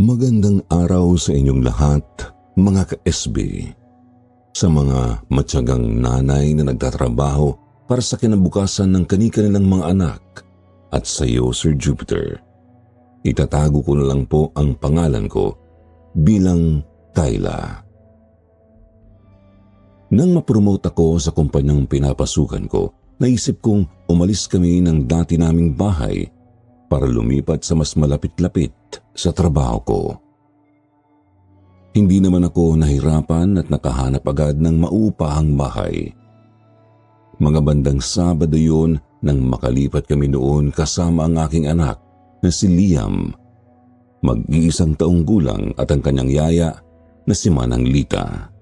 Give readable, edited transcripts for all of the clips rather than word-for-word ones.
Magandang araw sa inyong lahat, mga ka-SB. Sa mga matyagang nanay na nagtatrabaho para sa kinabukasan ng kani-kanilang mga anak at sa iyo, Sir Jupiter. Itatago ko na lang po ang pangalan ko bilang Kayla. Nang mapromote ako sa kumpanyang pinapasukan ko, naisip kong umalis kami ng dati naming bahay para lumipat sa mas malapit-lapit sa trabaho ko. Hindi naman ako nahirapan at nakahanap agad ng maupahang bahay. Mga bandang Sabado yun nang makalipat kami noon kasama ang aking anak na si Liam, mag-iisang taong gulang, at ang kanyang yaya na si Manang Lita.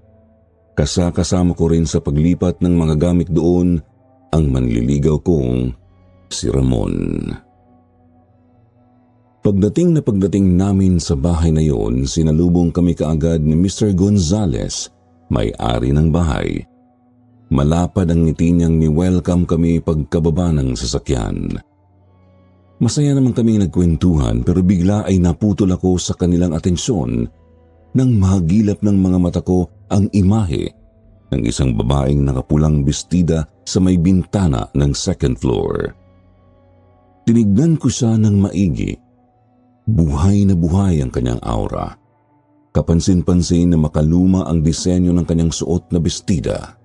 Kasama ko rin sa paglipat ng mga gamit doon ang manliligaw kong si Ramon. Pagdating namin sa bahay na yon, sinalubong kami kaagad ni Mr. Gonzales, may-ari ng bahay. Malapad ang ngiti niyang ni-welcome kami pagkababa ng sasakyan. Masaya naman kami nagkwentuhan pero bigla ay naputol ako sa kanilang atensyon nang mahagilap ng mga mata ko ang imahe ng isang babaeng nakapulang bestida sa may bintana ng second floor. Tinignan ko siya ng maigi. Buhay na buhay ang kanyang aura. Kapansin-pansin na makaluma ang disenyo ng kanyang suot na bestida.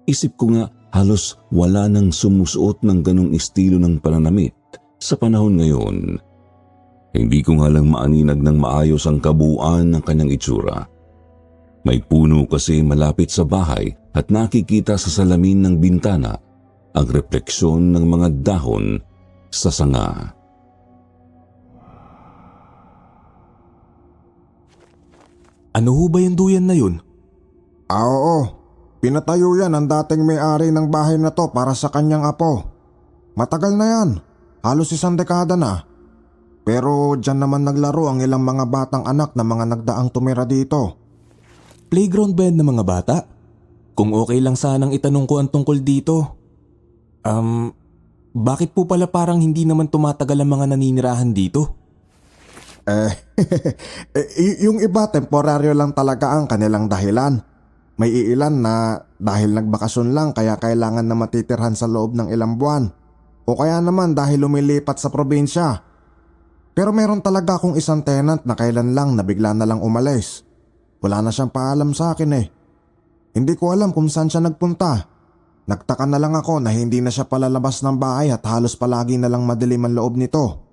Isip ko nga halos wala nang sumusuot ng ganong estilo ng pananamit sa panahon ngayon. Hindi ko nga lang maaninag ng maayos ang kabuuan ng kanyang itsura. May puno kasi malapit sa bahay at nakikita sa salamin ng bintana ang refleksyon ng mga dahon sa sanga. Ano ho ba yung duyan na yun? Oo. Pinatayo yan ang dating may-ari ng bahay na to para sa kanyang apo. Matagal na yan. Halos 1 dekada na. Pero dyan naman naglaro ang ilang mga batang anak na mga nagdaang tumira dito. Playground ba yan ng mga bata? Kung okay lang sanang itanong ko ang tungkol dito. Bakit po pala parang hindi naman tumatagal ang mga naninirahan dito? Yung iba temporaryo lang talaga ang kanilang dahilan. May iilan na dahil nagbakasyon lang kaya kailangan na matitirhan sa loob ng ilang buwan. O kaya naman dahil lumilipat sa probinsya. Pero meron talaga akong isang tenant na kailan lang na bigla na lang umalis. Wala na siyang paalam sa akin eh. Hindi ko alam kung saan siya nagpunta. Nagtaka na lang ako na hindi na siya palalabas ng bahay at halos palagi na lang madilim ang loob nito.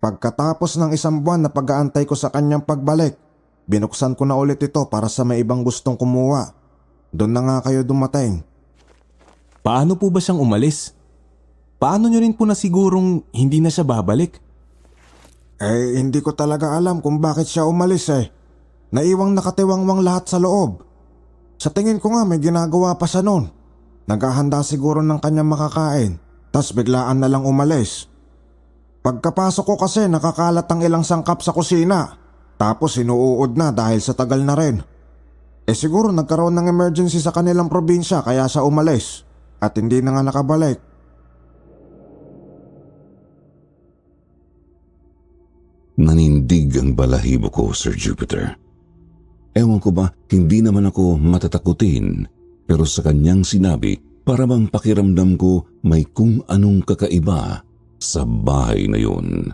Pagkatapos ng 1 buwan na pag-aantay ko sa kanyang pagbalik, binuksan ko na ulit ito para sa may ibang gustong kumuha. Doon na nga kayo dumating. Paano po ba siyang umalis? Paano nyo rin po na sigurong hindi na siya babalik? Hindi ko talaga alam kung bakit siya umalis eh. Naiwang nakatiwangwang lahat sa loob. Sa tingin ko nga may ginagawa pa siya noon. Naghahanda siguro ng kanyang makakain, tas biglaan na lang umalis. Pagkapasok ko kasi nakakalat ang ilang sangkap sa kusina. Tapos inuuod na dahil sa tagal na rin. Siguro nagkaroon ng emergency sa kanilang probinsya kaya siya umalis. At hindi na nga nakabalik. Nanindig ang balahibo ko, Sir Jupiter. Ewan ko ba, hindi naman ako matatakutin, pero sa kanyang sinabi, para bang pakiramdam ko may kung anong kakaiba sa bahay na yun.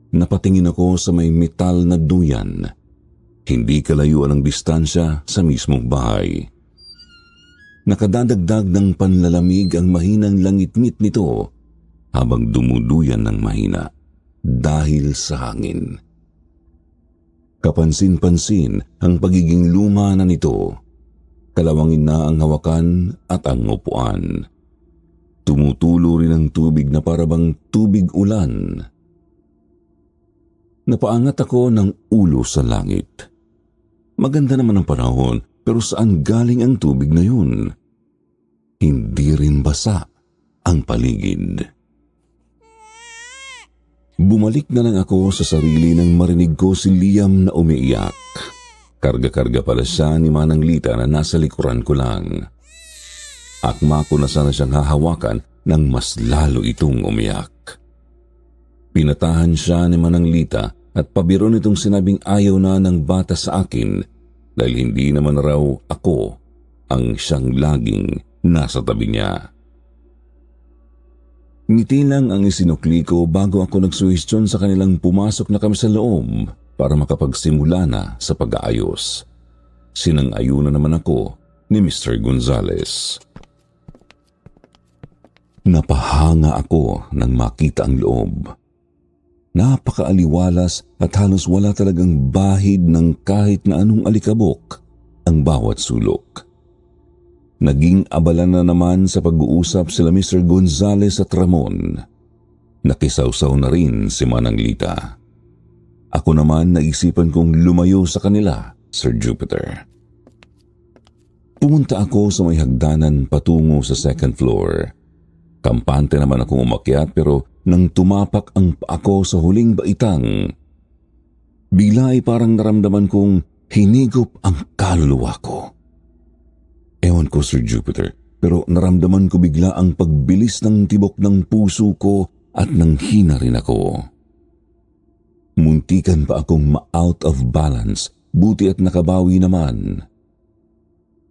Napatingin ako sa may metal na duyan. Hindi kalayuan ang distansya sa mismong bahay. Nakadadagdag ng panlalamig ang mahinang langit-ngit nito habang dumuluyan ng mahina dahil sa hangin. Kapansin-pansin ang pagiging luma na nito. Kalawangin na ang hawakan at ang upuan. Tumutulo rin ang tubig na parabang tubig ulan. Napaangat ako ng ulo sa langit. Maganda naman ang panahon, pero saan galing ang tubig na yun? Hindi rin basa ang paligid. Bumalik na lang ako sa sarili nang marinig ko si Liam na umiiyak. Karga-karga pala siya ni Manang Lita na nasa likuran ko lang. Akma ko na sana siyang hahawakan nang mas lalo itong umiyak. Pinatahan siya ni Manang Lita at pabiro nitong sinabing ayaw na ng bata sa akin dahil hindi naman raw ako ang siyang laging nasa tabi niya. Ngiti lang ang isinukli ko bago ako nagsuhestyon sa kanilang pumasok na kami sa loob para makapagsimula na sa pag-aayos. Sinang-ayunan naman ako ni Mr. Gonzales. Napahanga ako nang makita ang loob. Napakaaliwalas at halos wala talagang bahid ng kahit na anong alikabok ang bawat sulok. Naging abala na naman sa pag-uusap sila Mr. Gonzales at Ramon. Nakisawsaw na rin si Manang Lita. Ako naman naisipan kong lumayo sa kanila, Sir Jupiter. Pumunta ako sa may hagdanan patungo sa second floor. Kampante naman akong umakyat pero nang tumapak ang paa ko sa huling baitang, bigla ay parang naramdaman kong hinigop ang kaluluwa ko. Ewan ko, Sir Jupiter, pero naramdaman ko bigla ang pagbilis ng tibok ng puso ko at nanghina rin ako. Muntikan pa akong ma-out of balance, buti at nakabawi naman.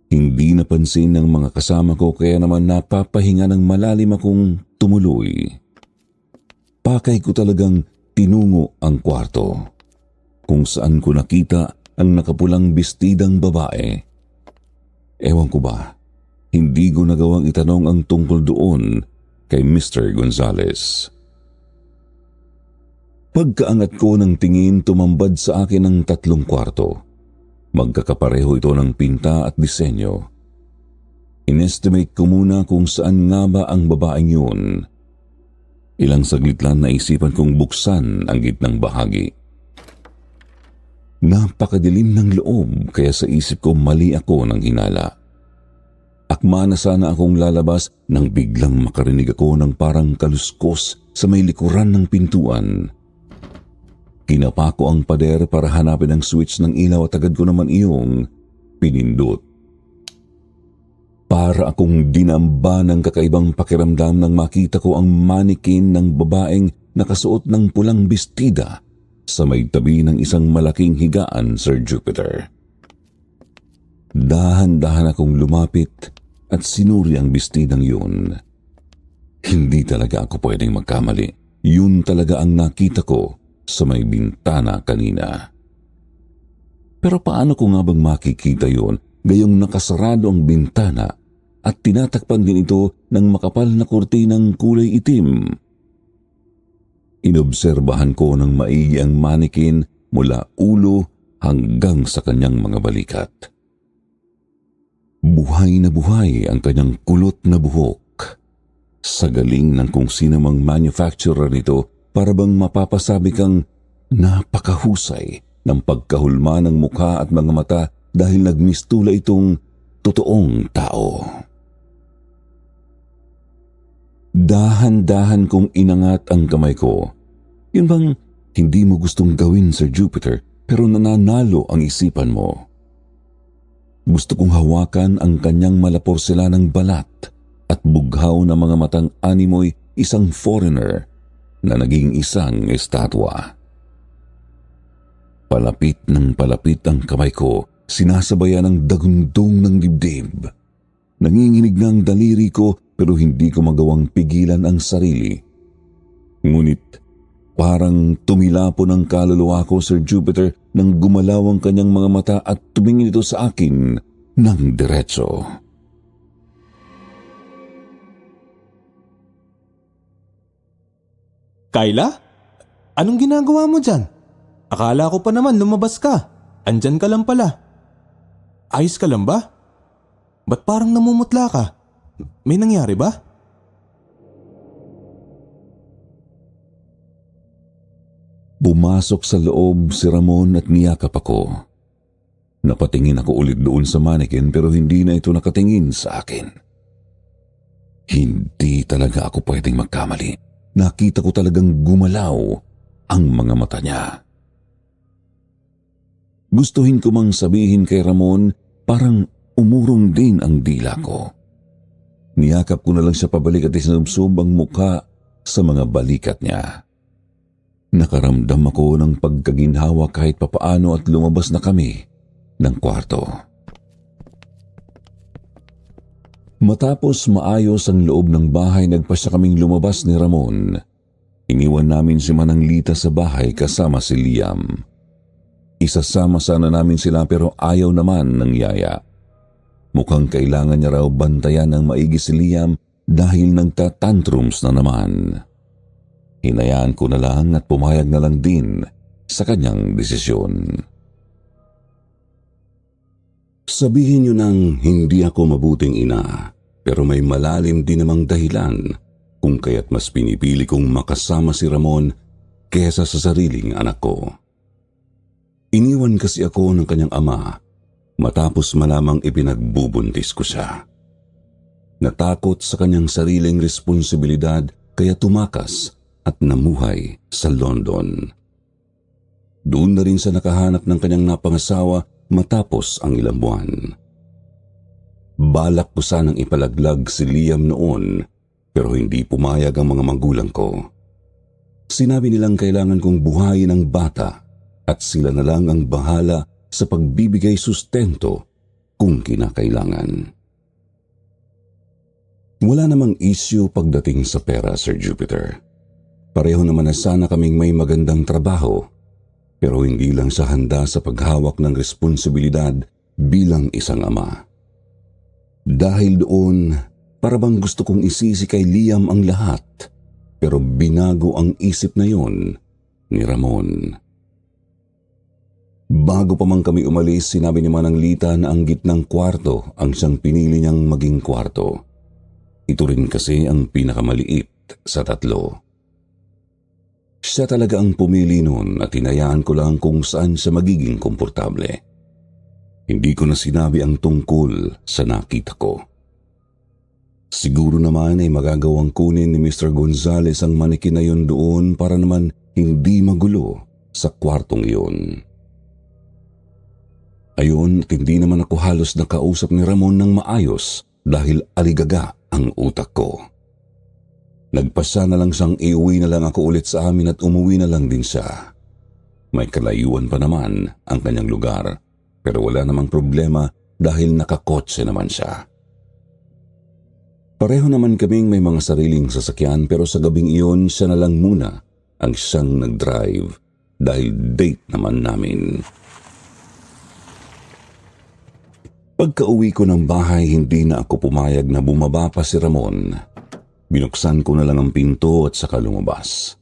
Hindi napansin ng mga kasama ko kaya naman napapahinga ng malalim akong tumuloy. Pakay ko talagang tinungo ang kwarto, kung saan ko nakita ang nakapulang bestidang babae. Ewan ko ba, hindi ko nagawang itanong ang tungkol doon kay Mr. Gonzales. Pagkaangat ko ng tingin, tumambad sa akin ang 3 kwarto. Magkakapareho ito ng pinta at disenyo. Inestimate ko muna kung saan nga ba ang babaeng yun. Ilang saglit lang naisipan kong buksan ang gitnang bahagi. Napakadilim ng loob kaya sa isip ko mali ako ng hinala. Akma na sana akong lalabas nang biglang makarinig ako ng parang kaluskos sa may likuran ng pintuan. Kinapa ko ang pader para hanapin ang switch ng ilaw at agad ko naman iyong pinindot. Para akong dinamba ng kakaibang pakiramdam nang makita ko ang manikin ng babaeng nakasuot ng pulang bestida sa may tabi ng isang malaking higaan, Sir Jupiter. Dahan-dahan akong lumapit at sinuri ang bestidang yun. Hindi talaga ako pwedeng magkamali. Yun talaga ang nakita ko sa may bintana kanina. Pero paano ko nga bang makikita yun gayong nakasarado ang bintana at tinatakpan din ito ng makapal na kurtinang kulay itim? Inobserbahan ko ng maigi ang manikin mula ulo hanggang sa kanyang mga balikat. Buhay na buhay ang kanyang kulot na buhok. Sa galing ng kung sino mang manufacturer nito, para bang mapapasabi kang napakahusay ng pagkahulma ng mukha at mga mata dahil nagmistula itong totoong tao. Dahan-dahan kong inangat ang kamay ko. Yun bang hindi mo gustong gawin, Sir Jupiter, pero nananalo ang isipan mo? Gusto kong hawakan ang kanyang malaporselanang balat at bughaw na mga matang animoy, isang foreigner na naging isang estatwa. Palapit ng palapit ang kamay ko, sinasabayan ng dagundong ng dibdib. Nanginginig na ang daliri ko pero hindi ko magawang pigilan ang sarili. Ngunit parang tumilapo ng kaluluwa ko, Sir Jupiter, nang gumalaw ang kanyang mga mata at tumingin ito sa akin ng diretso. Kayla? Anong ginagawa mo dyan? Akala ko pa naman lumabas ka. Andyan ka lang pala. Ayos ka lang ba? Ba't parang namumutla ka? May nangyari ba? Pumasok sa loob si Ramon at niyakap ako. Napatingin ako ulit doon sa mannequin pero hindi na ito nakatingin sa akin. Hindi talaga ako pwedeng magkamali. Nakita ko talagang gumalaw ang mga mata niya. Gustuhin ko mang sabihin kay Ramon, parang umurong din ang dila ko. Niyakap ko na lang siya pabalik at isinubsob ang mukha sa mga balikat niya. Nakaramdam ako ng pagkaginhawa kahit papaano at lumabas na kami ng kwarto. Matapos maayos ang loob ng bahay, nagpasya kaming lumabas ni Ramon. Iniwan namin si Manang Lita sa bahay kasama si Liam. Isasama sana namin sila pero ayaw naman ng yaya. Mukhang kailangan niya raw bantayan ng maigi si Liam dahil nagtatantrums na naman. Hinayaan ko na lang at pumayag na lang din sa kanyang desisyon. Sabihin niyo nang hindi ako mabuting ina, pero may malalim din namang dahilan kung kaya't mas pinipili kong makasama si Ramon kesa sa sariling anak ko. Iniwan kasi ako ng kanyang ama matapos malamang ipinagbubuntis ko siya. Natakot sa kanyang sariling responsibilidad kaya tumakas at namuhay sa London. Doon na rin siya nakahanap ng kanyang napangasawa matapos ang ilang buwan. Balak ko sanang ipalaglag si Liam noon pero hindi pumayag ang mga magulang ko. Sinabi nilang kailangan kong buhayin ang bata at sila na lang ang bahala sa pagbibigay sustento kung kinakailangan. Wala namang issue pagdating sa pera, Sir Jupiter. Pareho naman na sana kaming may magandang trabaho pero hindi lang siya handa sa paghawak ng responsibilidad bilang isang ama. Dahil doon, para bang gusto kong isisi kay Liam ang lahat pero binago ang isip na yon ni Ramon. Bago pa man kami umalis, sinabi ni Manang Lita na ang gitnang kwarto ang siyang pinili niyang maging kwarto. Ito rin kasi ang pinakamaliit sa tatlo. Siya talaga ang pumili noon at hinayaan ko lang kung saan siya magiging komportable. Hindi ko na sinabi ang tungkol sa nakita ko. Siguro naman ay magagawang kunin ni Mr. Gonzales ang manikin na yun doon para naman hindi magulo sa kwartong iyon. Ayun, at hindi naman ako halos nakausap ni Ramon ng maayos dahil aligaga ang utak ko. Nagpasya na lang siyang iuwi na lang ako ulit sa amin at umuwi na lang din siya. May kalayuan pa naman ang kanyang lugar pero wala namang problema dahil nakakotse naman siya. Pareho naman kaming may mga sariling sasakyan pero sa gabing iyon siya na lang muna ang siyang nag-drive dahil date naman namin. Pagka-uwi ko ng bahay, hindi na ako pumayag na bumaba pa si Ramon. Binuksan ko na lang ang pinto at saka lumabas.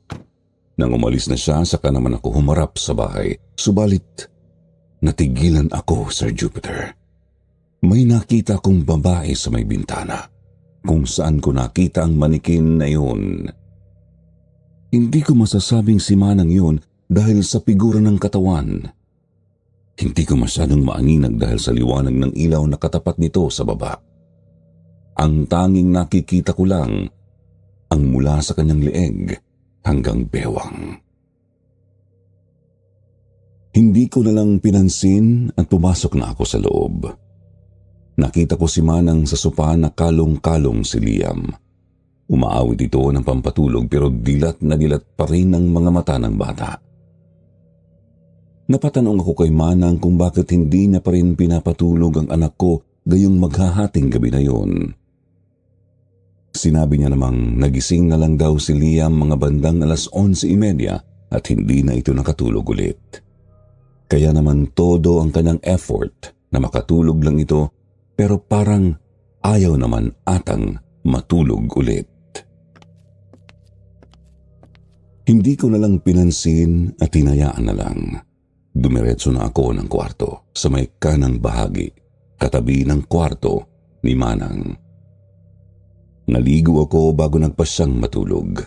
Nang umalis na siya, saka naman ako humarap sa bahay. Subalit, natigilan ako, Sir Jupiter. May nakita kong babae sa may bintana, kung saan ko nakita ang manikin na yun. Hindi ko masasabing si Manang yun dahil sa figura ng katawan. Hindi ko masyadong maaninag dahil sa liwanag ng ilaw na katapat nito sa baba. Ang tanging nakikita ko lang ang mula sa kanyang leeg hanggang bewang. Hindi ko na lang pinansin at pumasok na ako sa loob. Nakita ko si Manang sa sopa na kalong-kalong si Liam. Umaawit ito ng pampatulog pero dilat na dilat pa rin ang mga mata ng bata. Napatanong ako kay Manang kung bakit hindi niya pa rin pinapatulog ang anak ko gayong maghahating gabi na yon. Sinabi niya namang nagising na lang daw si Liam mga bandang 11:30 at hindi na ito nakatulog ulit. Kaya naman todo ang kanyang effort na makatulog lang ito pero parang ayaw naman atang matulog ulit. Hindi ko na lang pinansin at hinayaan na lang. Dumiretso na ako ng kwarto sa may kanang bahagi, katabi ng kwarto ni Manang. Naligo ako bago nagpasyang matulog.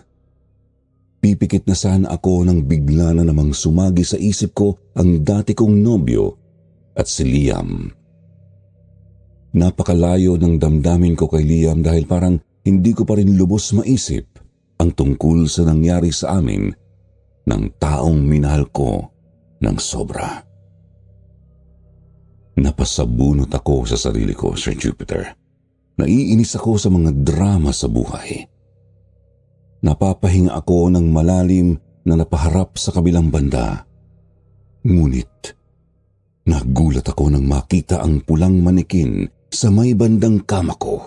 Pipikit na sana ako nang bigla na namang sumagi sa isip ko ang dati kong nobyo at si Liam. Napakalayo ng damdamin ko kay Liam dahil parang hindi ko pa rin lubos maisip ang tungkol sa nangyari sa amin ng taong minahal ko ng sobra. Napasabunot ako sa sarili ko, Sir Jupiter. Naiinis ako sa mga drama sa buhay. Napapahinga ako ng malalim na napaharap sa kabilang banda. Ngunit, nagulat ako nang makita ang pulang manikin sa may bandang kama ko.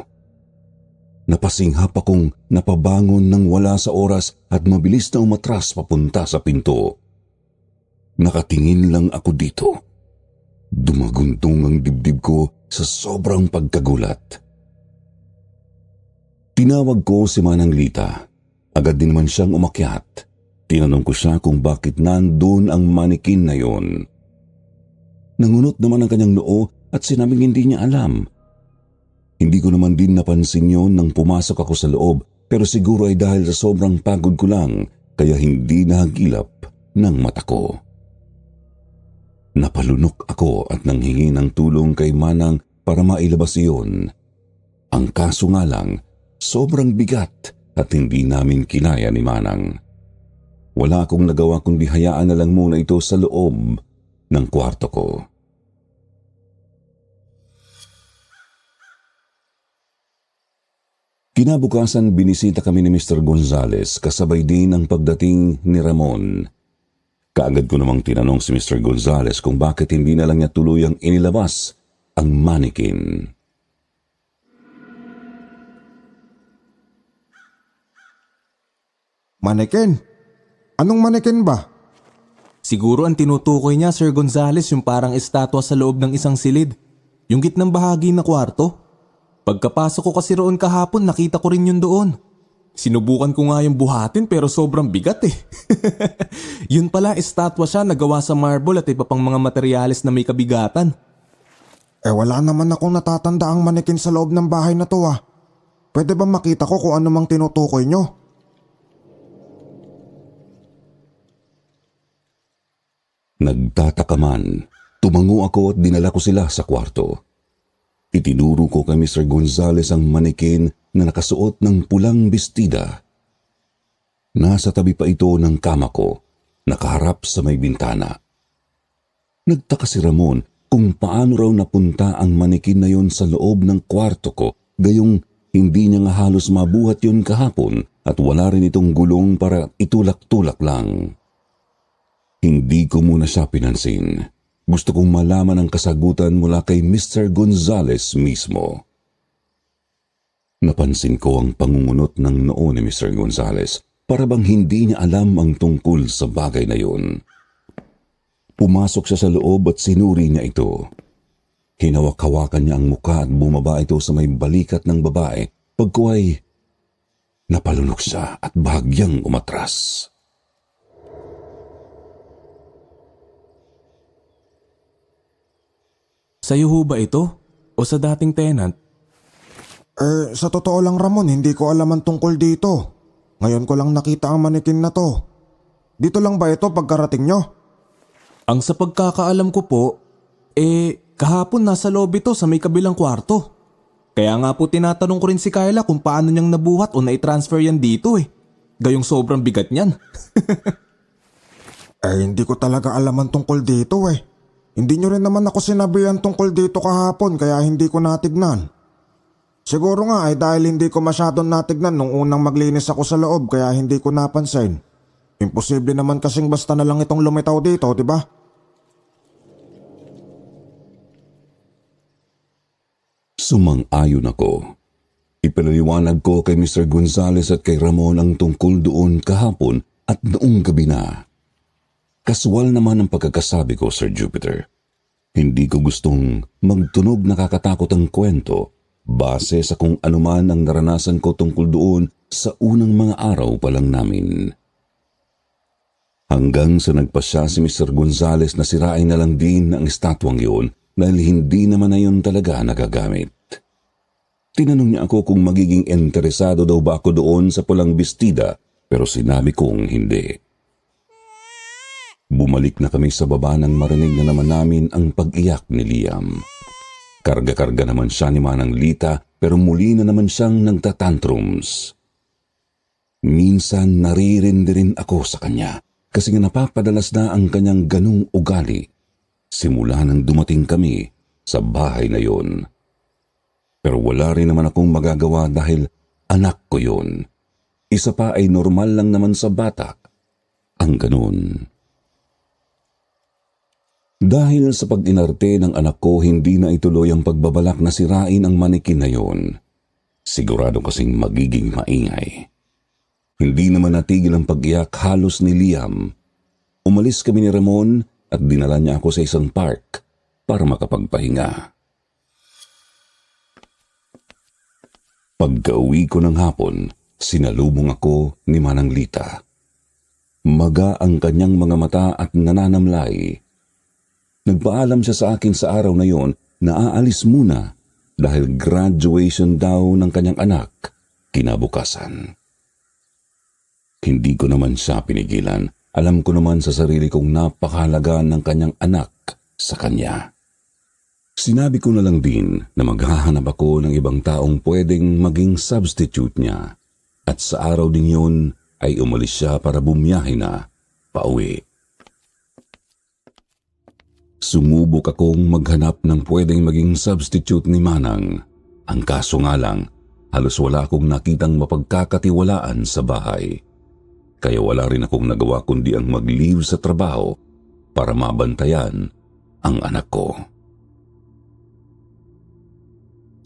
Napasinghap akong napabangon nang wala sa oras at mabilis na umatras papunta sa pinto. Nakatingin lang ako dito. Dumaguntong ang dibdib ko sa sobrang pagkagulat. Tinawag ko si Manang Lita. Agad din naman siyang umakyat. Tinanong ko siya kung bakit nandun ang manikin na yon. Nangunot naman ang kanyang noo at sinabing hindi niya alam. Hindi ko naman din napansin yon nang pumasok ako sa loob, pero siguro ay dahil sa sobrang pagod ko lang kaya hindi nahagilap ng mata ko. Napalunok ako at nanghingi ng tulong kay Manang para mailabas iyon. Ang kaso nga lang, sobrang bigat at hindi namin kinaya ni Manang. Wala akong nagawa kundi hayaan na lang muna ito sa loob ng kwarto ko. Kinabukasan binisita kami ni Mr. Gonzales kasabay din ang pagdating ni Ramon. Kaagad ko namang tinanong si Mr. Gonzales kung bakit hindi na lang niya tuluyang inilabas ang manikin. Manikin? Anong manikin ba? Siguro ang tinutukoy niya, Sir Gonzales, yung parang estatwa sa loob ng isang silid. Yung gitnang bahagi na kwarto. Pagkapasok ko kasi roon kahapon, nakita ko rin yun doon. Sinubukan ko nga yung buhatin pero sobrang bigat eh. Yun pala, estatwa siya na gawa sa marble at iba pang mga materyales na may kabigatan. Wala naman akong natatanda ang manikin sa loob ng bahay na to ah. Pwede ba makita ko kung ano mang tinutukoy nyo? Nagtataka man, tumango ako at dinala ko sila sa kwarto. Itinuro ko kay Mr. Gonzales ang manikin na nakasuot ng pulang bestida. Nasa tabi pa ito ng kama ko, nakaharap sa may bintana. Nagtaka si Ramon kung paano raw napunta ang manikin na yon sa loob ng kwarto ko, gayong hindi niya nga halos mabuhat yon kahapon at wala rin itong gulong para itulak-tulak lang. Hindi ko muna siya pinansin. Gusto kong malaman ang kasagutan mula kay Mr. Gonzales mismo. Napansin ko ang pangungunot ng noo ni Mr. Gonzales para bang hindi niya alam ang tungkol sa bagay na yun. Pumasok siya sa loob at sinuri niya ito. Hinawak-hawakan niya ang muka at bumaba ito sa may balikat ng babae. Pagkuway, napalunok siya at bahagyang umatras. Sa'yo ho ba ito? O sa dating tenant? Sa totoo lang Ramon, hindi ko alam ang tungkol dito. Ngayon ko lang nakita ang manikin na to. Dito lang ba ito pagkarating nyo? Ang sa pagkakaalam ko po, kahapon nasa loob ito sa may kabilang kwarto. Kaya nga po tinatanong ko rin si Kyla kung paano niyang nabuhat o nai-transfer yan dito eh. Gayong sobrang bigat niyan. Hindi ko talaga alam ang tungkol dito eh. Hindi nyo rin naman ako sinabihan tungkol dito kahapon kaya hindi ko natignan. Siguro nga ay dahil hindi ko masyadong natignan nung unang maglinis ako sa loob kaya hindi ko napansin. Imposible naman kasing basta na lang itong lumitaw dito, di ba? Sumang-ayon ako. Ipinaliwanag ko kay Mr. Gonzales at kay Ramon ang tungkol doon kahapon at noong gabi na. Kaswal naman ang pagkakasabi ko, Sir Jupiter. Hindi ko gustong magtunog nakakatakot ang kwento base sa kung anuman ang naranasan ko tungkol doon sa unang mga araw pa lang namin. Hanggang sa nagpasya si Mr. Gonzales na sirain na lang din ang estatwang yun dahil hindi naman na yun talaga nagagamit. Tinanong niya ako kung magiging interesado daw ba ako doon sa pulang bestida pero sinabi kong hindi. Bumalik na kami sa baba nang marinig na naman namin ang pag-iyak ni Liam. Karga-karga naman siya ni Manang Lita pero muli na naman siyang nagtatantrums. Minsan naririndi rin ako sa kanya kasi nga napapadalas na ang kanyang ganung ugali simula nang dumating kami sa bahay na yon. Pero wala rin naman akong magagawa dahil anak ko yon. Isa pa ay normal lang naman sa bata ang ganun. Dahil sa pag-inarte ng anak ko, hindi na ituloy ang pagbabalak na sirain ang manikin na yun. Sigurado kasing magiging maingay. Hindi naman natigil ang pag-iyak halos ni Liam. Umalis kami ni Ramon at dinala niya ako sa isang park para makapagpahinga. Pagka-uwi ko ng hapon, sinalubong ako ni Manang Lita. Maga ang kanyang mga mata at nananamlay. Nagpaalam siya sa akin sa araw na yon na aalis muna dahil graduation daw ng kanyang anak kinabukasan. Hindi ko naman siya pinigilan. Alam ko naman sa sarili kong napakahalaga ng kanyang anak sa kanya. Sinabi ko na lang din na maghahanap ako ng ibang taong pwedeng maging substitute niya. At sa araw din yun ay umalis siya para bumiyahe na pauwi. Sumubok akong maghanap ng pwedeng maging substitute ni Manang. Ang kaso nga lang, halos wala akong nakitang mapagkakatiwalaan sa bahay. Kaya wala rin akong nagawa kundi ang mag-leave sa trabaho para mabantayan ang anak ko.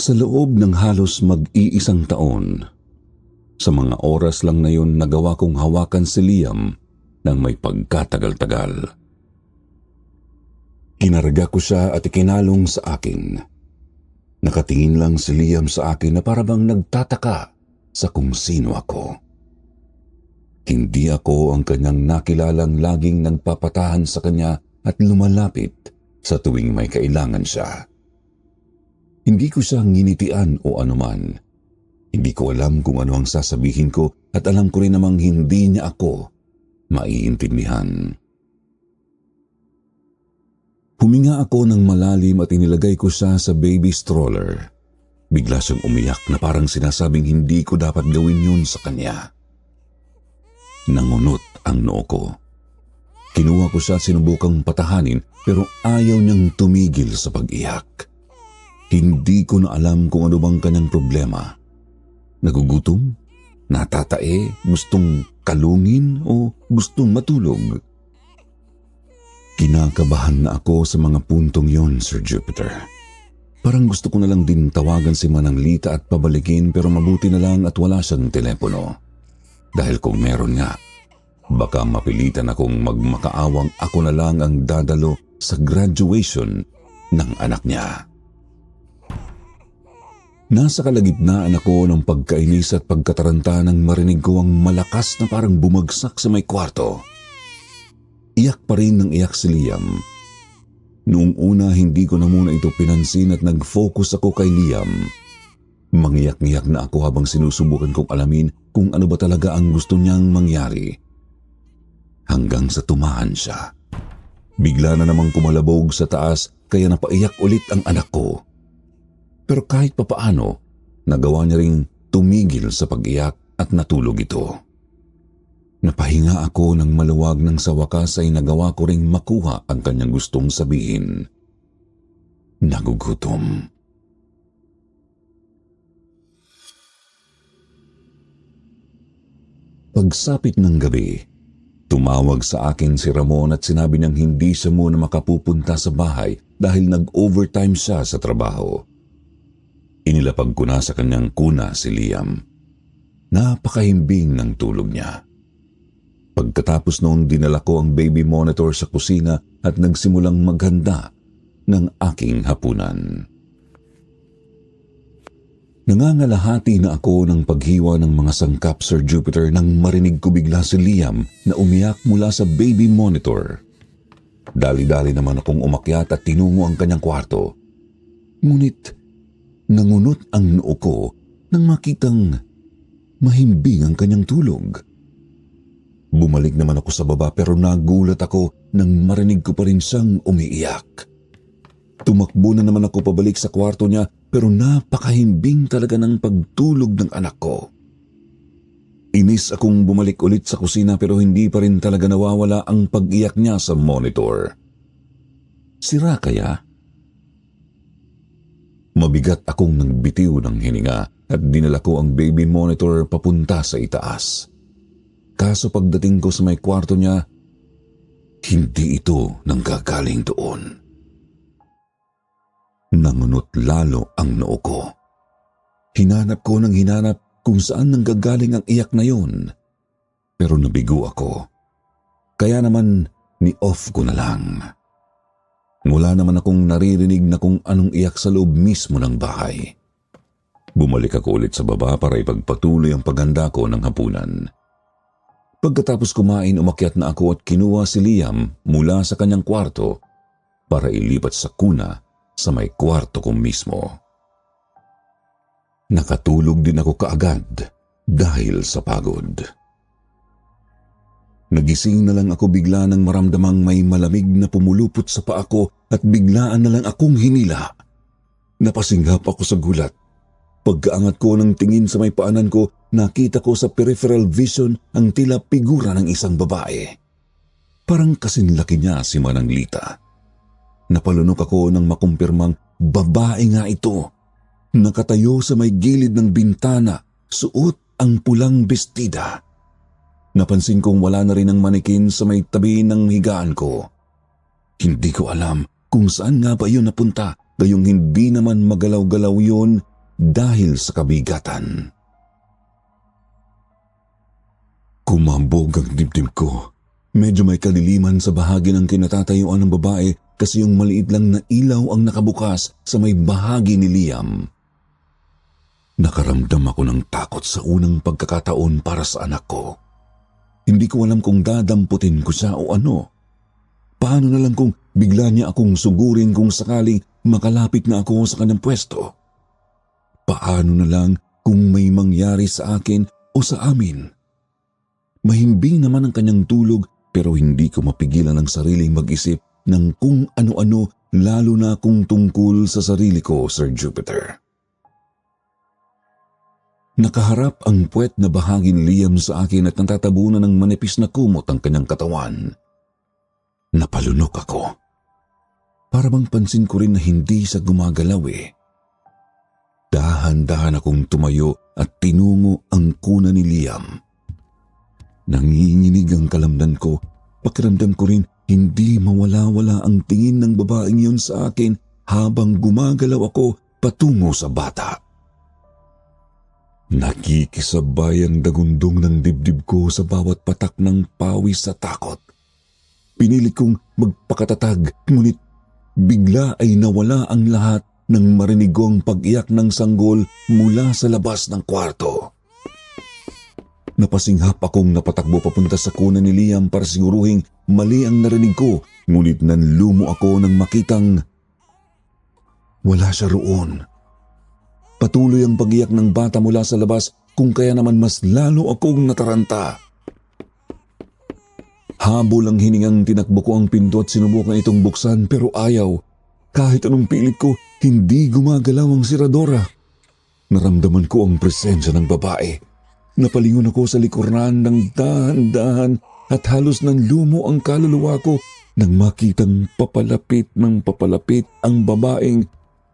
Sa loob ng halos mag-iisang taon, sa mga oras lang na yun nagawa kong hawakan si Liam ng may pagkatagal-tagal. Kinarga ko siya at ikinalong sa akin. Nakatingin lang si Liam sa akin na parabang nagtataka sa kung sino ako. Hindi ako ang kanyang nakilalang laging nagpapatahan sa kanya at lumalapit sa tuwing may kailangan siya. Hindi ko siya nginitian o anuman. Hindi ko alam kung ano ang sasabihin ko at alam ko rin namang hindi niya ako maiintindihan. Huminga ako ng malalim at inilagay ko siya sa baby stroller. Bigla siyang umiyak na parang sinasabing hindi ko dapat gawin yun sa kanya. Nangunot ang noo ko. Kinuha ko siya at sinubukang patahanin pero ayaw niyang tumigil sa pag-iyak. Hindi ko na alam kung ano bang kanyang problema. Nagugutom? Natatae? Gustong kalungin? O gustong matulog? Kinakabahan na ako sa mga puntong yon, Sir Jupiter. Parang gusto ko na lang din tawagan si Manang Lita at pabalikin pero mabuti na lang at wala siyang telepono. Dahil kung meron nga, baka mapilitan akong magmakaawang ako na lang ang dadalo sa graduation ng anak niya. Nasa kalagitnaan ako ng pagkainis at pagkataranta nang marinig ko ang malakas na parang bumagsak sa may kwarto. Iyak pa rin ng iyak si Liam. Noong una hindi ko na muna ito pinansin at nag-focus ako kay Liam. Mangiyak-ngiyak na ako habang sinusubukan kong alamin kung ano ba talaga ang gusto niyang mangyari. Hanggang sa tumahan siya. Bigla na namang kumalabog sa taas kaya napaiyak ulit ang anak ko. Pero kahit papaano, nagawa niya ring tumigil sa pag-iyak at natulog ito. Napahinga ako ng maluwag nang sa wakas ay nagawa ko ring makuha ang kanyang gustong sabihin. Nagugutom. Pagsapit ng gabi, tumawag sa akin si Ramon at sinabi niyang hindi siya muna makapupunta sa bahay dahil nag-overtime siya sa trabaho. Inilapag ko na sa kanyang kuna si Liam. Napakahimbing ng tulog niya. Pagkatapos noon dinala ko ang baby monitor sa kusina at nagsimulang maghanda ng aking hapunan. Nangangalahati na ako ng paghiwa ng mga sangkap, Sir Jupiter, nang marinig ko bigla si Liam na umiyak mula sa baby monitor. Dali-dali naman akong umakyat at tinungo ang kanyang kwarto. Ngunit nangunot ang noo ko nang makitang mahimbing ang kanyang tulog. Bumalik naman ako sa baba pero nagulat ako nang marinig ko pa rin siyang umiiyak. Tumakbo na naman ako pabalik sa kwarto niya pero napakahimbing talaga ng pagtulog ng anak ko. Inis akong bumalik ulit sa kusina pero hindi pa rin talaga nawawala ang pag-iyak niya sa monitor. Sira kaya? Mabigat akong nagbitiw ng hininga at dinala ko ang baby monitor papunta sa itaas. Kaso pagdating ko sa may kwarto niya, hindi ito nanggagaling doon. Nangunot lalo ang noo ko. Hinanap ko ng hinanap kung saan nanggagaling ang iyak na yun. Pero nabigo ako. Kaya naman ni-off ko na lang. Wala naman akong naririnig na kung anong iyak sa loob mismo ng bahay. Bumalik ako ulit sa baba para ipagpatuloy ang paghanda ko ng hapunan. Pagkatapos kumain, umakyat na ako at kinuha si Liam mula sa kanyang kwarto para ilipat sa kuna sa may kwarto ko mismo. Nakatulog din ako kaagad dahil sa pagod. Nagising na lang ako bigla nang maramdamang may malamig na pumulupot sa paa ko at biglaan na lang akong hinila. Napasinghap ako sa gulat. Pagkaangat ko ng tingin sa may paanan ko, nakita ko sa peripheral vision ang tila figura ng isang babae. Parang kasinlaki niya si Manang Lita. Napalunok ako nang makumpirmang babae nga ito. Nakatayo sa may gilid ng bintana, suot ang pulang bestida. Napansin kong wala na rin ang manikin sa may tabi ng higaan ko. Hindi ko alam kung saan nga ba yun napunta, gayong hindi naman magalaw-galaw yun dahil sa kabigatan. Kumambog ang dibdib ko. Medyo may kaliliman sa bahagi ng kinatatayuan ng babae kasi yung maliit lang na ilaw ang nakabukas sa may bahagi ni Liam. Nakaramdam ako ng takot sa unang pagkakataon para sa anak ko. Hindi ko alam kung dadamputin ko siya o ano. Paano na lang kung bigla niya akong sugurin kung sakaling makalapit na ako sa kanyang pwesto? Paano na lang kung may mangyari sa akin o sa amin? Mahimbing naman ang kanyang tulog pero hindi ko mapigilan ang sariling mag-isip ng kung ano-ano lalo na kung tungkol sa sarili ko, Sir Jupiter. Nakaharap ang puwet na bahagi ni Liam sa akin at natatabunan ng manipis na kumot ang kanyang katawan. Napalunok ako. Para bang pansin ko rin na hindi siya gumagalaw eh. Dahan-dahan akong tumayo at tinungo ang kuna ni Liam. Nanginginig ang kalamnan ko. Pakiramdam ko rin hindi mawala-wala ang tingin ng babaeng yun sa akin habang gumagalaw ako patungo sa bata. Nakikisabay ang dagundong ng dibdib ko sa bawat patak ng pawis sa takot. Pinili kong magpakatatag, ngunit bigla ay nawala ang lahat nang marinig ko ang pag-iyak ng sanggol mula sa labas ng kwarto. Napasinghap akong napatakbo papunta sa kuna ni Liam para siguruhing mali ang narinig ko, ngunit nanlumo ako nang makitang wala siya roon. Patuloy ang pag-iyak ng bata mula sa labas kung kaya naman mas lalo akong nataranta. Habol ang hiningang tinakbo ko ang pinto at sinubukan itong buksan pero ayaw. Kahit anong pilit ko, hindi gumagalaw ang siradora. Naramdaman ko ang presensya ng babae. Napalingon ako sa likuran ng dahan-dahan at halos nanlumo ang kaluluwa ko nang makitang papalapit ng papalapit ang babaeng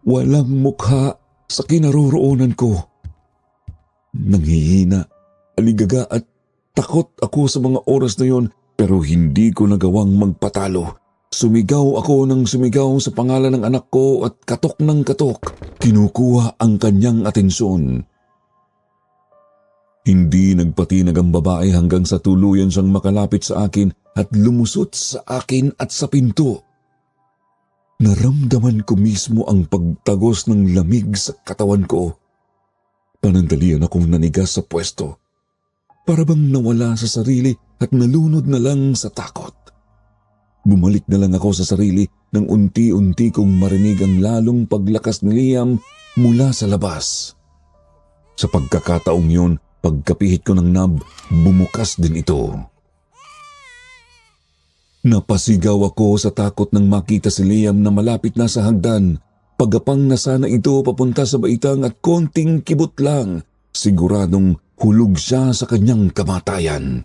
walang mukha sa kinaroroonan ko. Nanghihina, aligaga at takot ako sa mga oras na yon pero hindi ko nagawang magpatalo. Sumigaw ako ng sumigaw sa pangalan ng anak ko at katok ng katok. Kinukuha ang kanyang atensyon. Hindi nagpatinag ang babae hanggang sa tuluyan siyang makalapit sa akin at lumusot sa akin at sa pinto. Naramdaman ko mismo ang pagtagos ng lamig sa katawan ko. Panandalian akong nanigas sa pwesto. Para bang nawala sa sarili at nalunod na lang sa takot. Bumalik na lang ako sa sarili nang unti-unti kong marinig ang lalong paglakas ni Liam mula sa labas. Sa pagkakataong yun, pagkapihit ko ng knob, bumukas din ito. Napasigaw ako sa takot nang makita si Liam na malapit na sa hagdan. Pagapang na sana ito papunta sa baitang at konting kibot lang, siguradong hulog siya sa kanyang kamatayan.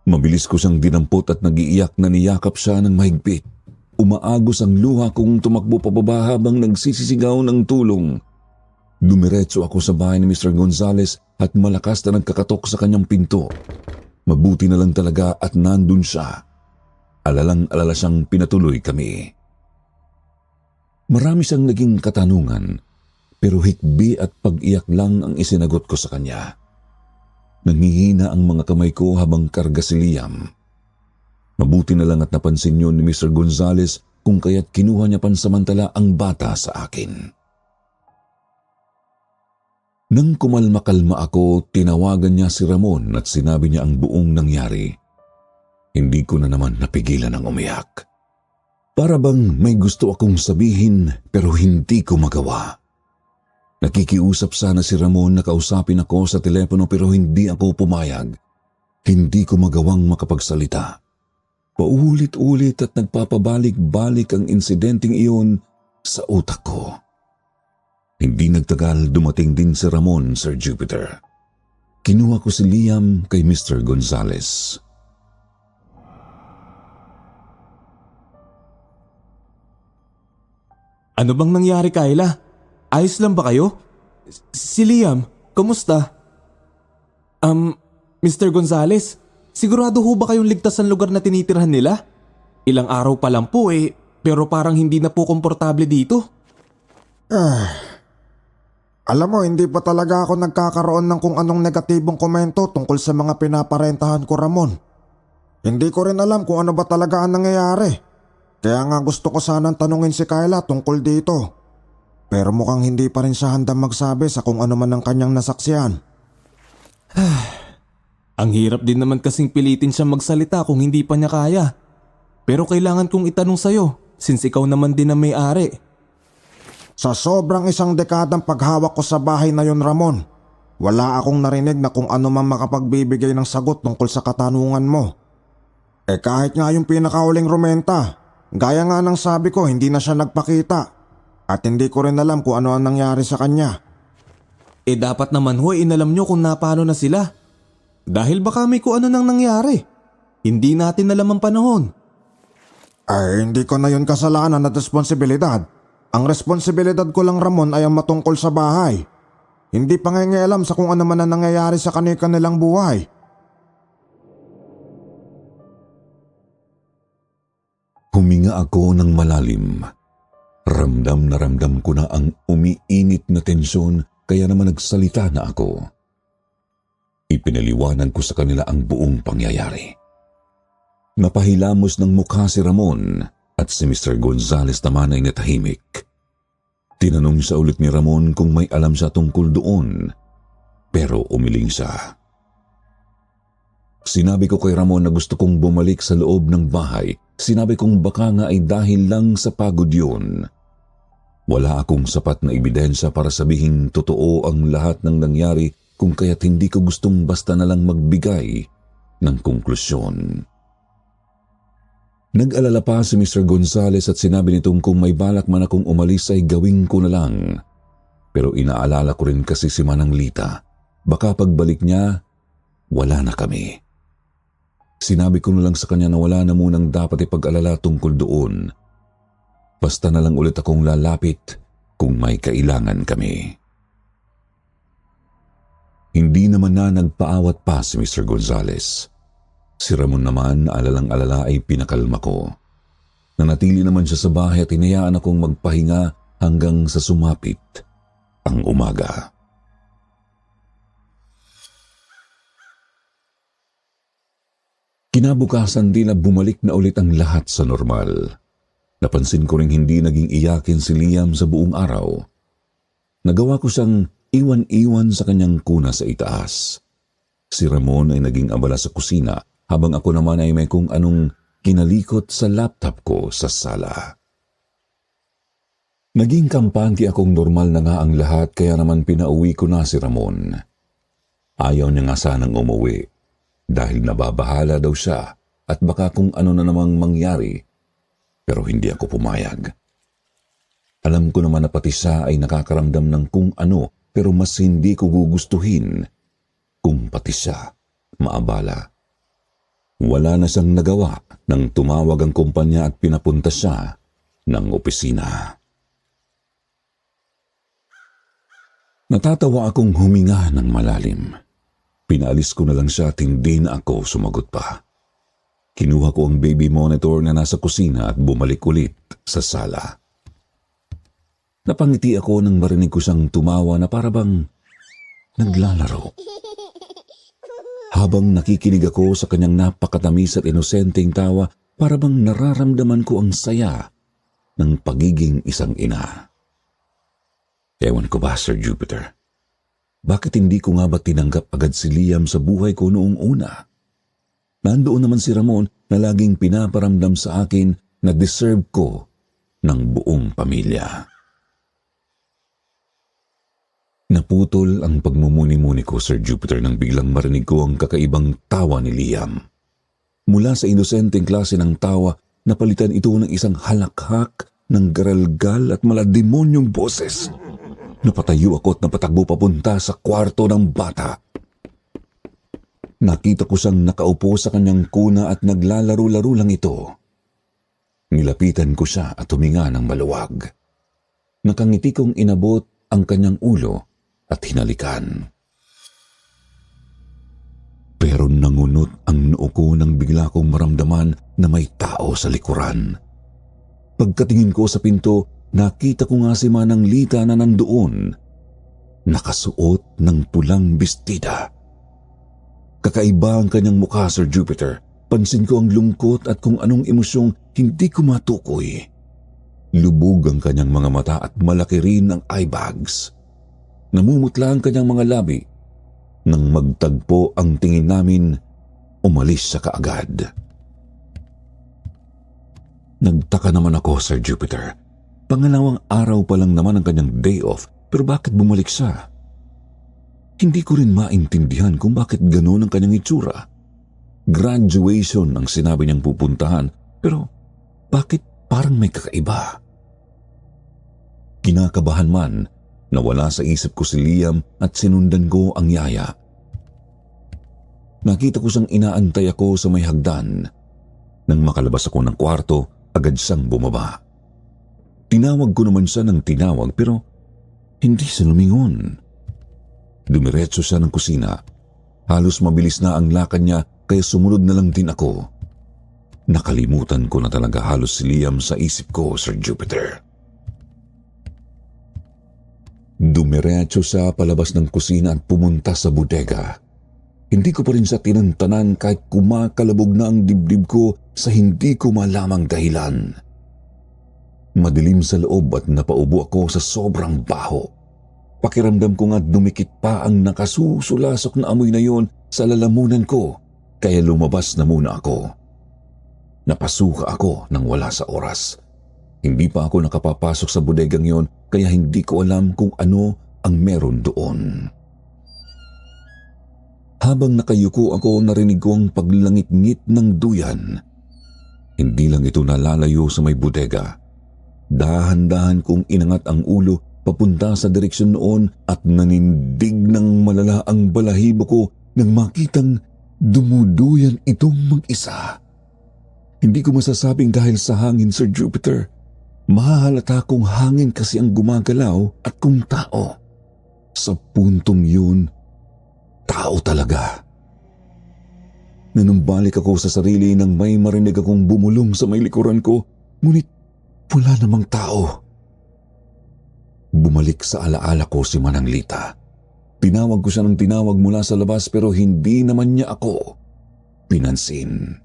Mabilis ko siyang dinampot at nagiiyak na niyakap siya ng mahigpit. Umaagos ang luha kong tumakbo pababa habang nagsisisigaw ng tulong. Dumiretso ako sa bahay ni Mr. Gonzales at malakas na nagkakatok sa kanyang pinto. Mabuti na lang talaga at nandun siya. Alalang-alala siyang pinatuloy kami. Marami siyang naging katanungan, pero hikbi at pag-iyak lang ang isinagot ko sa kanya. Nangihina ang mga kamay ko habang karga si Liam. Mabuti na lang at napansin yun ni Mr. Gonzales kung kaya't kinuha niya pansamantala ang bata sa akin. Nang kumalma-kalma ako, tinawagan niya si Ramon at sinabi niya ang buong nangyari. Hindi ko na naman napigilan ang umiyak. Para bang may gusto akong sabihin pero hindi ko magawa. Nakikiusap sana si Ramon na kausapin ako sa telepono pero hindi ako pumayag. Hindi ko magawang makapagsalita. Paulit-ulit at nagpapabalik-balik ang insidenteng iyon sa utak ko. Hindi nagtagal dumating din si Ramon, Sir Jupiter. Kinuha ko si Liam kay Mr. Gonzales. Ano bang nangyari, Kyla? Ayos lang ba kayo? Si Liam, kumusta? Mr. Gonzales, sigurado ho ba kayong ligtas ang lugar na tinitirhan nila? Ilang araw pa lang po pero parang hindi na po komportable dito. Alam mo, hindi pa talaga ako nagkakaroon ng kung anong negatibong komento tungkol sa mga pinaparentahan ko, Ramon. Hindi ko rin alam kung ano ba talaga ang nangyayari. Kaya nga gusto ko sanang tanungin si Kyla tungkol dito. Pero mukhang hindi pa rin siya handang magsabi sa kung ano man ang kanyang nasaksihan. Ang hirap din naman kasing pilitin siya magsalita kung hindi pa niya kaya. Pero kailangan kong itanong sa'yo since ikaw naman din ang may-ari. Sa sobrang isang dekadang paghawak ko sa bahay na yon, Ramon, wala akong narinig na kung ano man makapagbibigay ng sagot tungkol sa katanungan mo. Kahit nga yung pinakauling rumenta, gaya nga ng sabi ko, hindi na siya nagpakita. At hindi ko rin alam kung ano ang nangyari sa kanya. Dapat naman ho inalam nyo kung napano na sila. Dahil baka may kung ano nang nangyari. Hindi natin alam ang panahon. Hindi ko na yun kasalanan at responsibilidad. Ang responsibilidad ko lang, Ramon, ay ang matungkol sa bahay. Hindi pangingialam sa kung ano man ang nangyayari sa kanilang buhay. Huminga ako ng malalim. Ramdam na ramdam ko na ang umiinit na tensyon kaya naman nagsalita na ako. Ipinaliwanag ko sa kanila ang buong pangyayari. Napahilamos ng mukha si Ramon at si Mr. Gonzales naman ay natahimik. Tinanong siya ulit ni Ramon kung may alam siya tungkol doon, pero umiling siya. Sinabi ko kay Ramon na gusto kong bumalik sa loob ng bahay. Sinabi kong baka nga ay dahil lang sa pagod yun. Wala akong sapat na ebidensya para sabihing totoo ang lahat ng nangyari kung kaya't hindi ko gustong basta na lang magbigay ng konklusyon. Nag-alala pa si Mr. Gonzales at sinabi nitong kung may balak man akong umalis ay gawin ko na lang. Pero inaalala ko rin kasi si Manang Lita. Baka pagbalik niya, wala na kami. Sinabi ko na lang sa kanya na wala na munang dapat ipag-alala tungkol doon. Basta na lang ulit akong lalapit kung may kailangan kami. Hindi naman na nagpaawat pa si Mr. Gonzales. Si Ramon naman, alalang-alala ay pinakalma ko. Nanatili naman siya sa bahay at hinayaan akong magpahinga hanggang sa sumapit ang umaga. Kinabukasan din na bumalik na ulit ang lahat sa normal. Napansin ko ring hindi naging iyakin si Liam sa buong araw. Nagawa ko siyang iwan-iwan sa kanyang kuna sa itaas. Si Ramon ay naging abala sa kusina habang ako naman ay may kung anong kinalikot sa laptop ko sa sala. Naging kampante akong normal na nga ang lahat kaya naman pinauwi ko na si Ramon. Ayaw niya nga sanang umuwi dahil nababahala daw siya at baka kung ano na namang mangyari, pero hindi ako pumayag. Alam ko naman na pati siya ay nakakaramdam ng kung ano pero mas hindi ko gugustuhin kung pati siya maabala. Wala na siyang nagawa nang tumawag ang kumpanya at pinapunta siya ng opisina. Natatawa akong huminga ng malalim. Pinaalis ko na lang siya at hindi na ako sumagot pa. Kinuha ko ang baby monitor na nasa kusina at bumalik ulit sa sala. Napangiti ako nang marinig ko siyang tumawa na parabang naglalaro. Habang nakikinig ako sa kanyang napakatamis at inosenteng tawa, parabang nararamdaman ko ang saya ng pagiging isang ina. Ewan ko ba, Sir Jupiter? Bakit hindi ko nga ba tinanggap agad si Liam sa buhay ko noong una? Nandoon naman si Ramon na laging pinaparamdam sa akin na deserve ko ng buong pamilya. Naputol ang pagmumuni-muni ko, Sir Jupiter, nang biglang marinig ko ang kakaibang tawa ni Liam. Mula sa inosenteng klase ng tawa, napalitan ito ng isang halakhak ng garalgal at malademonyong boses. Napatayo ako at napatakbo papunta sa kwarto ng bata. Nakita ko siyang nakaupo sa kanyang kuna at naglalaro-laro lang ito. Nilapitan ko siya at huminga ng maluwag. Nakangiti kong inabot ang kanyang ulo at hinalikan. Pero nangunot ang noo ko nang bigla kong maramdaman na may tao sa likuran. Pagkatingin ko sa pinto, nakita ko nga si Manang Lita na nandoon, nakasuot ng pulang bestida. Kakaiba ang kanyang mukha, Sir Jupiter. Pansin ko ang lungkot at kung anong emosyong hindi ko matukoy. Lubog ang kanyang mga mata at malaki rin ang eye bags. Namumutla ang kanyang mga labi. Nang magtagpo ang tingin namin, umalis siya kaagad. Nagtaka naman ako, Sir Jupiter. Pangalawang araw pa lang naman ang kanyang day off, pero bakit bumalik siya? Hindi ko rin maintindihan kung bakit gano'n ang kanyang itsura. Graduation ang sinabi niyang pupuntahan, pero bakit parang may kakaiba? Kinakabahan man, nawala sa isip ko si Liam at sinundan ko ang yaya. Nakita ko siyang inaantay ako sa may hagdan. Nang makalabas ako ng kwarto, agad siyang bumaba. Tinawag ko naman siya ng tinawag pero hindi siya lumingon. Dumiretso siya ng kusina. Halos mabilis na ang lakad niya kaya sumunod na lang din ako. Nakalimutan ko na talaga halos si Liam sa isip ko, Sir Jupiter. Dumiretso siya palabas ng kusina at pumunta sa bodega. Hindi ko pa rin siya tinantanan kahit kumakalabog na ang dibdib ko sa hindi ko malamang dahilan. Madilim sa loob at napaubo ako sa sobrang baho. Pakiramdam ko nga dumikit pa ang nakasusulasok na amoy na yon sa lalamunan ko, kaya lumabas na muna ako. Napasuka ako nang wala sa oras. Hindi pa ako nakapapasok sa bodegang yon, kaya hindi ko alam kung ano ang meron doon. Habang nakayuko ako, narinig ko ang paglangit-ngit ng duyan. Hindi lang ito nalalayo sa may bodega. Dahan-dahan kong inangat ang ulo papunta sa direksyon noon at nanindig ng malala ang balahibo ko nang makitang dumuduyan itong mag-isa. Hindi ko masasabing dahil sa hangin, Sir Jupiter. Mahahalata kung hangin kasi ang gumagalaw at kung tao. Sa puntong yun, tao talaga. Nanumbalik ako sa sarili nang may marinig akong bumulong sa may likuran ko, ngunit wala namang tao. Bumalik sa alaala ko si Manang Lita. Tinawag ko siya ng tinawag mula sa labas pero hindi naman niya ako pinansin.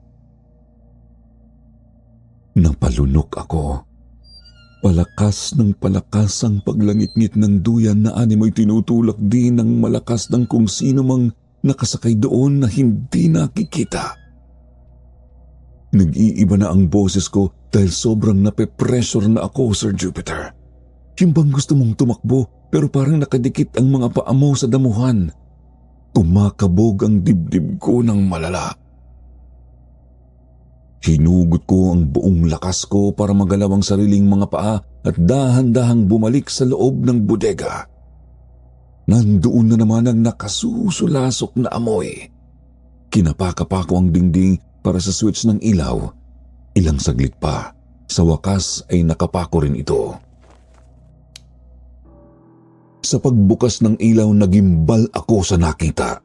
Napalunok ako. Palakas ng palakas ang paglangit-ngit ng duyan na animoy tinutulak din ng malakas ng kung sino mang nakasakay doon na hindi nakikita. Nag-iiba na ang boses ko dahil sobrang nape-pressure na ako, Sir Jupiter. Yung bang gusto mong tumakbo pero parang nakadikit ang mga paa mo sa damuhan. Kumakabog ang dibdib ko ng malala. Hinugot ko ang buong lakas ko para magalaw ang sariling mga paa at dahan-dahang bumalik sa loob ng bodega. Nandoon na naman ang nakasusulasok na amoy. Kinapakapa ko ang dingding para sa switch ng ilaw. Ilang saglit pa, sa wakas ay nakapako rin ito. Sa pagbukas ng ilaw, nagimbal ako sa nakita.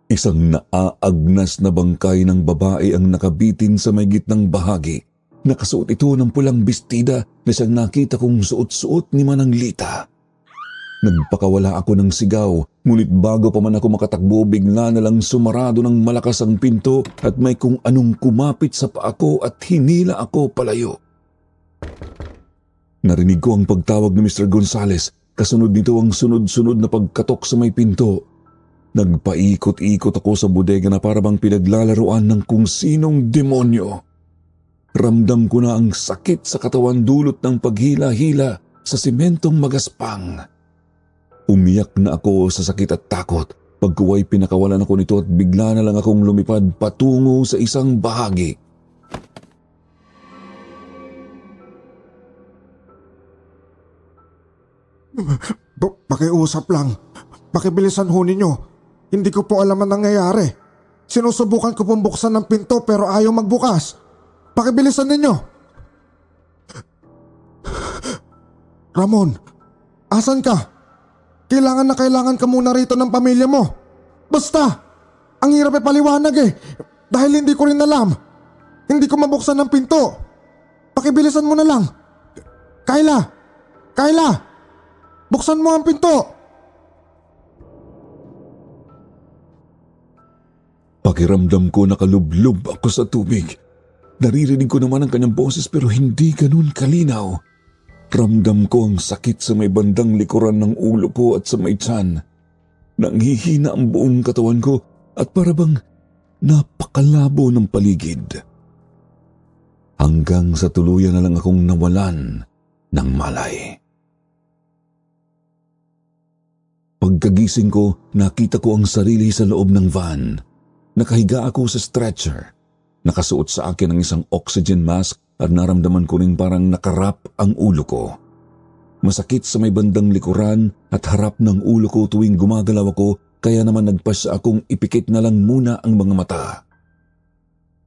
Isang naaagnas na bangkay ng babae ang nakabitin sa may gitnang bahagi. Nakasuot ito ng pulang bestida na siyang nakita kong suot-suot ni Manang Lita. Nagpakawala ako ng sigaw, ngunit bago pa man ako makatakbo, bigla na lang sumarado ng malakas ang pinto at may kung anong kumapit sa paa ko at hinila ako palayo. Narinig ko ang pagtawag ni Mr. Gonzales, kasunod nito ang sunod-sunod na pagkatok sa may pinto. Nagpaikot-ikot ako sa bodega na para bang pinaglalaruan ng kung sinong demonyo. Ramdam ko na ang sakit sa katawan dulot ng paghila-hila sa simentong magaspang. Umiyak na ako sa sakit at takot. Pagkuway pinakawalan ako nito at bigla na lang akong lumipad patungo sa isang bahagi. Pakiusap lang. Pakibilisan ho ninyo. Hindi ko po alam ang nangyayari. Sinusubukan ko pong buksan ng pinto pero ayaw magbukas. Pakibilisan ninyo. Ramon, asan ka? Kailangan ka muna rito ng pamilya mo. Basta, ang hirap paliwanag dahil hindi ko rin alam. Hindi ko mabuksan ng pinto. Pakibilisan mo na lang. Kayla, buksan mo ang pinto. Pakiramdam ko nakalublob ako sa tubig. Naririnig ko naman ang kanyang boses pero hindi ganun kalinaw. Ramdam ko ang sakit sa may bandang likuran ng ulo ko at sa may tiyan. Nanghihina ang buong katawan ko at parabang napakalabo ng paligid. Hanggang sa tuluyan na lang akong nawalan ng malay. Pagkagising ko, nakita ko ang sarili sa loob ng van. Nakahiga ako sa stretcher. Nakasuot sa akin ang isang oxygen mask at naramdaman ko ring parang nakarap ang ulo ko. Masakit sa may bandang likuran at harap ng ulo ko tuwing gumagalaw ako, kaya naman nagpasya akong ipikit na lang muna ang mga mata.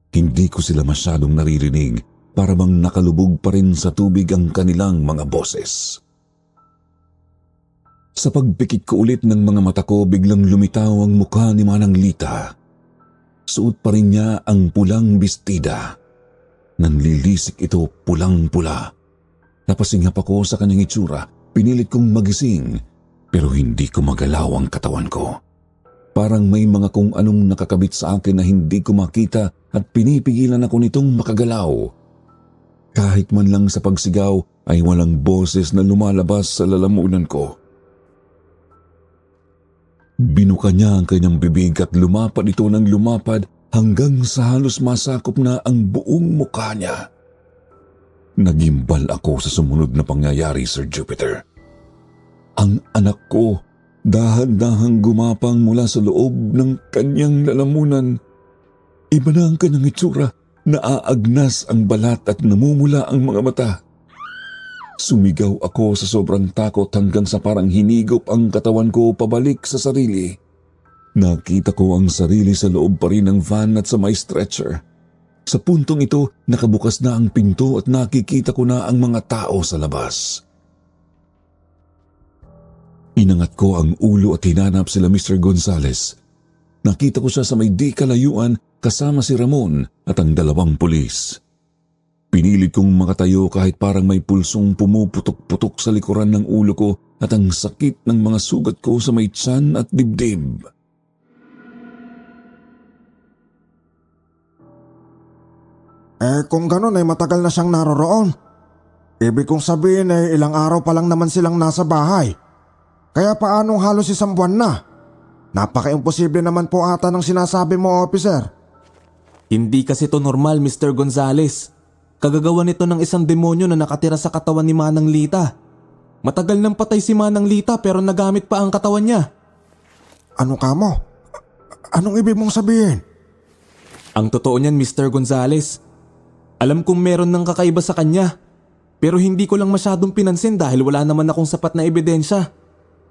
Hindi ko sila masyadong naririnig, para bang nakalubog pa rin sa tubig ang kanilang mga boses. Sa pagpikit ko ulit ng mga mata ko, biglang lumitaw ang mukha ni Manang Lita. Suot pa rin niya ang pulang bestida. Nanlilisik ito pulang-pula. Napasingap ako sa kanyang itsura, pinilit kong magising, pero hindi ko magalaw ang katawan ko. Parang may mga kung anong nakakabit sa akin na hindi ko makita at pinipigilan ako nitong makagalaw. Kahit man lang sa pagsigaw ay walang boses na lumalabas sa lalamunan ko. Binuka niya ang kanyang bibig at lumapad ito ng lumapad hanggang sa halos masakop na ang buong mukha niya. Nagimbal ako sa sumunod na pangyayari, Sir Jupiter. Ang anak ko dahan-dahang gumapang mula sa loob ng kanyang lalamunan. Iba na ang kanyang itsura, naaagnas ang balat at namumula ang mga mata. Sumigaw ako sa sobrang takot hanggang sa parang hinigop ang katawan ko pabalik sa sarili. Nakita ko ang sarili sa loob pa rin ng van at sa may stretcher. Sa puntong ito, nakabukas na ang pinto at nakikita ko na ang mga tao sa labas. Inangat ko ang ulo at hinanap sila Mr. Gonzales. Nakita ko siya sa may di kalayuan kasama si Ramon at ang dalawang pulis. Pinilit kong makatayo kahit parang may pulsong pumuputok-putok sa likuran ng ulo ko at ang sakit ng mga sugat ko sa may tiyan at dibdib. Kung ganun ay matagal na siyang naroroon. Ibig kong sabihin ilang araw pa lang naman silang nasa bahay. Kaya paanong halos isang buwan na? Napaka-imposible naman po ata ng sinasabi mo, officer. Hindi kasi to normal, Mr. Gonzales. Kagagawa nito ng isang demonyo na nakatira sa katawan ni Manang Lita. Matagal nang patay si Manang Lita pero nagamit pa ang katawan niya. Ano ka mo? Anong ibig mong sabihin? Ang totoo niyan, Mr. Gonzales. Alam kong meron ng kakaiba sa kanya. Pero hindi ko lang masyadong pinansin dahil wala naman akong sapat na ebidensya.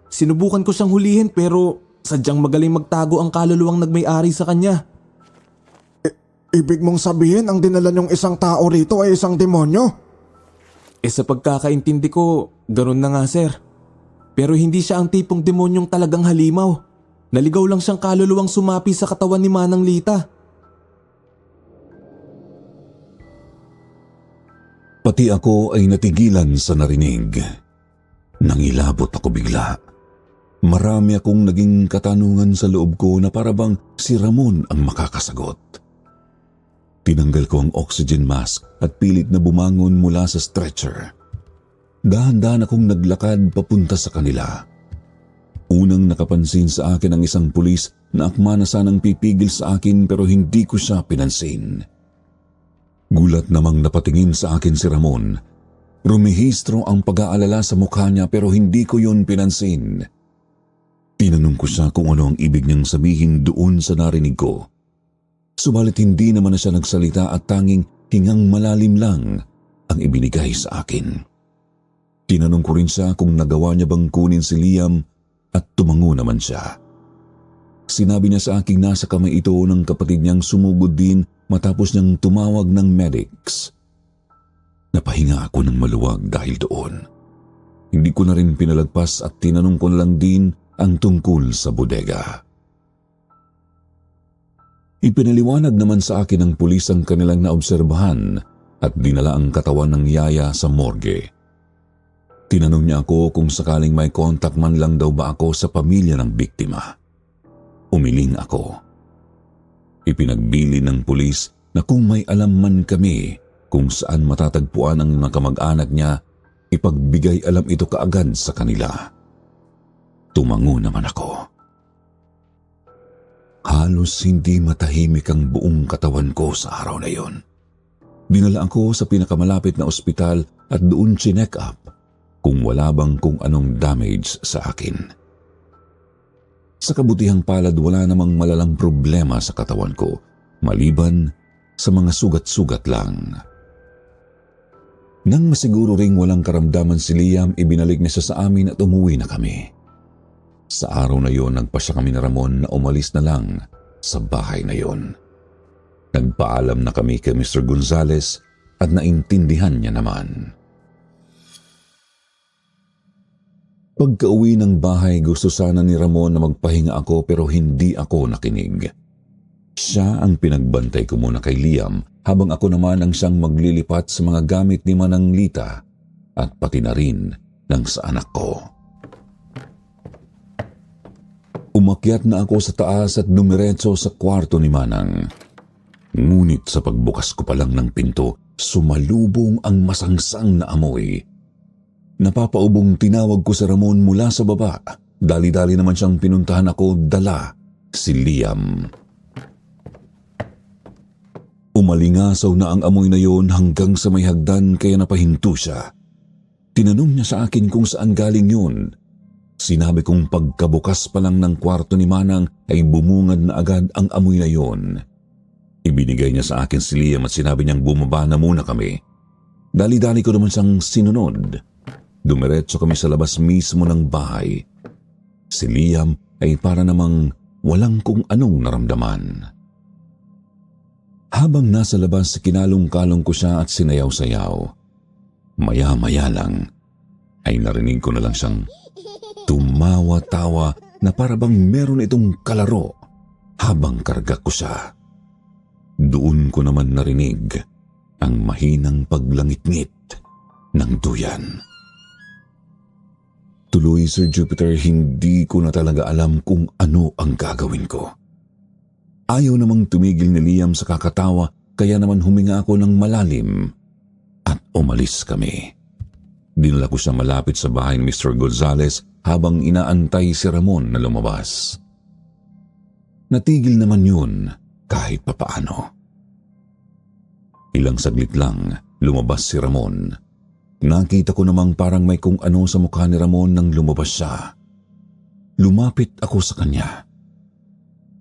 Sinubukan ko siyang hulihin pero sadyang magaling magtago ang kaluluwang nagmay-ari sa kanya. Ibig mong sabihin ang dinala niyong isang tao rito ay isang demonyo? Sa pagkakaintindi ko, ganun na nga, sir. Pero hindi siya ang tipong demonyong talagang halimaw. Naligaw lang siyang kaluluwang sumapi sa katawan ni Manang Lita. Pati ako ay natigilan sa narinig. Nangilabot ako bigla. Marami akong naging katanungan sa loob ko na parabang si Ramon ang makakasagot. Tinanggal ko ang oxygen mask at pilit na bumangon mula sa stretcher. Dahan-dahan akong naglakad papunta sa kanila. Unang nakapansin sa akin ang isang pulis na akma na sanang pipigil sa akin pero hindi ko siya pinansin. Gulat namang napatingin sa akin si Ramon. Rumihistro ang pag-aalala sa mukha niya pero hindi ko yun pinansin. Tinanong ko siya kung ano ang ibig niyang sabihin doon sa narinig ko. Subalit hindi naman na siya nagsalita at tanging hingang malalim lang ang ibinigay sa akin. Tinanong ko rin siya kung nagawa niya bang kunin si Liam at tumango naman siya. Sinabi niya sa aking nasa kamay ito ng kapatid niyang sumugod din matapos niyang tumawag ng medics. Napahinga ako ng maluwag dahil doon. Hindi ko na rin pinalagpas at tinanong ko na lang din ang tungkol sa bodega. Ipinaliwanag naman sa akin ng pulis ang kanilang naobserbahan at dinala ang katawan ng yaya sa morgue. Tinanong niya ako kung sakaling may contact man lang daw ba ako sa pamilya ng biktima. Umiling ako. Ipinagbili ng pulis na kung may alam man kami kung saan matatagpuan ang nakamag-anak niya, ipagbigay alam ito kaagad sa kanila. Tumango naman ako. Halos hindi matahimik ang buong katawan ko sa araw na yon. Dinala ako sa pinakamalapit na ospital at doon chinek up kung wala bang kung anong damage sa akin. Sa kabutihang palad wala namang malalang problema sa katawan ko, maliban sa mga sugat-sugat lang. Nang masiguro ring walang karamdaman si Liam, ibinalik niya siya sa amin at umuwi na kami. Sa araw na yon, nagpasya kami ni Ramon na umalis na lang sa bahay na yon. Nagpaalam na kami kay Mr. Gonzales at naintindihan niya naman. Pagka-uwi ng bahay, gusto sana ni Ramon na magpahinga ako pero hindi ako nakinig. Siya ang pinagbantay ko muna kay Liam habang ako naman ang siyang maglilipat sa mga gamit ni Manang Lita at pati na rin ng sa anak ko. Umakyat na ako sa taas at dumiretso sa kwarto ni Manang. Ngunit sa pagbukas ko pa lang ng pinto, sumalubong ang masangsang na amoy. Napapaubong tinawag ko sa Ramon mula sa baba. Dali-dali naman siyang pinuntahan ako, dala si Liam. Umalingasaw na ang amoy na yon hanggang sa may hagdan kaya napahinto siya. Tinanong niya sa akin kung saan galing yun. Sinabi kong pagkabukas pa lang ng kwarto ni Manang ay bumungad na agad ang amoy na yon. Ibinigay niya sa akin si Liam at sinabi niyang bumaba na muna kami. Dali-dali ko naman siyang sinunod. Dumiretso kami sa labas mismo ng bahay. Si Liam ay para namang walang kung anong naramdaman. Habang nasa labas, kinalong-kalong ko siya at sinayaw-sayaw. Maya-maya lang ay narinig ko na lang siyang tumawa-tawa na parabang meron itong kalaro habang karga ko siya. Doon ko naman narinig ang mahinang paglangit-ngit ng duyan. Tuloy, Sir Jupiter, hindi ko na talaga alam kung ano ang gagawin ko. Ayaw namang tumigil ni Liam sa kakatawa, kaya naman huminga ako ng malalim at umalis kami. Dinala ko siya malapit sa bahay ni Mr. Gonzales habang inaantay si Ramon na lumabas. Natigil naman yun kahit papaano. Ilang saglit lang, lumabas si Ramon. Nakita ko namang parang may kung ano sa mukha ni Ramon nang lumabas siya. Lumapit ako sa kanya.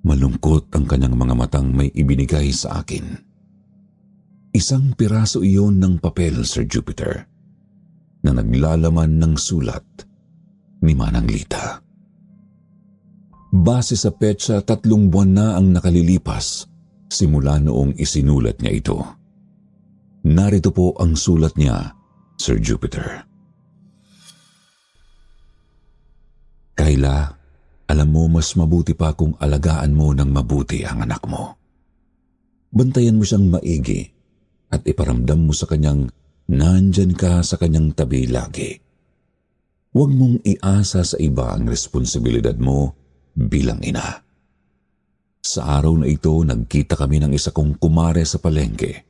Malungkot ang kanyang mga matang may ibinigay sa akin. Isang piraso iyon ng papel, Sir Jupiter, na naglalaman ng sulat ni Manang Lita. Base sa petsa, 3 buwan na ang nakalilipas simula noong isinulat niya ito. Narito po ang sulat niya, Sir Jupiter. Kayla, alam mo mas mabuti pa kung alagaan mo ng mabuti ang anak mo. Bantayan mo siyang maigi at iparamdam mo sa kanyang nandyan ka sa kanyang tabi lagi. Huwag mong iasa sa iba ang responsibilidad mo bilang ina. Sa araw na ito, nagkita kami ng isa kong kumare sa palengke.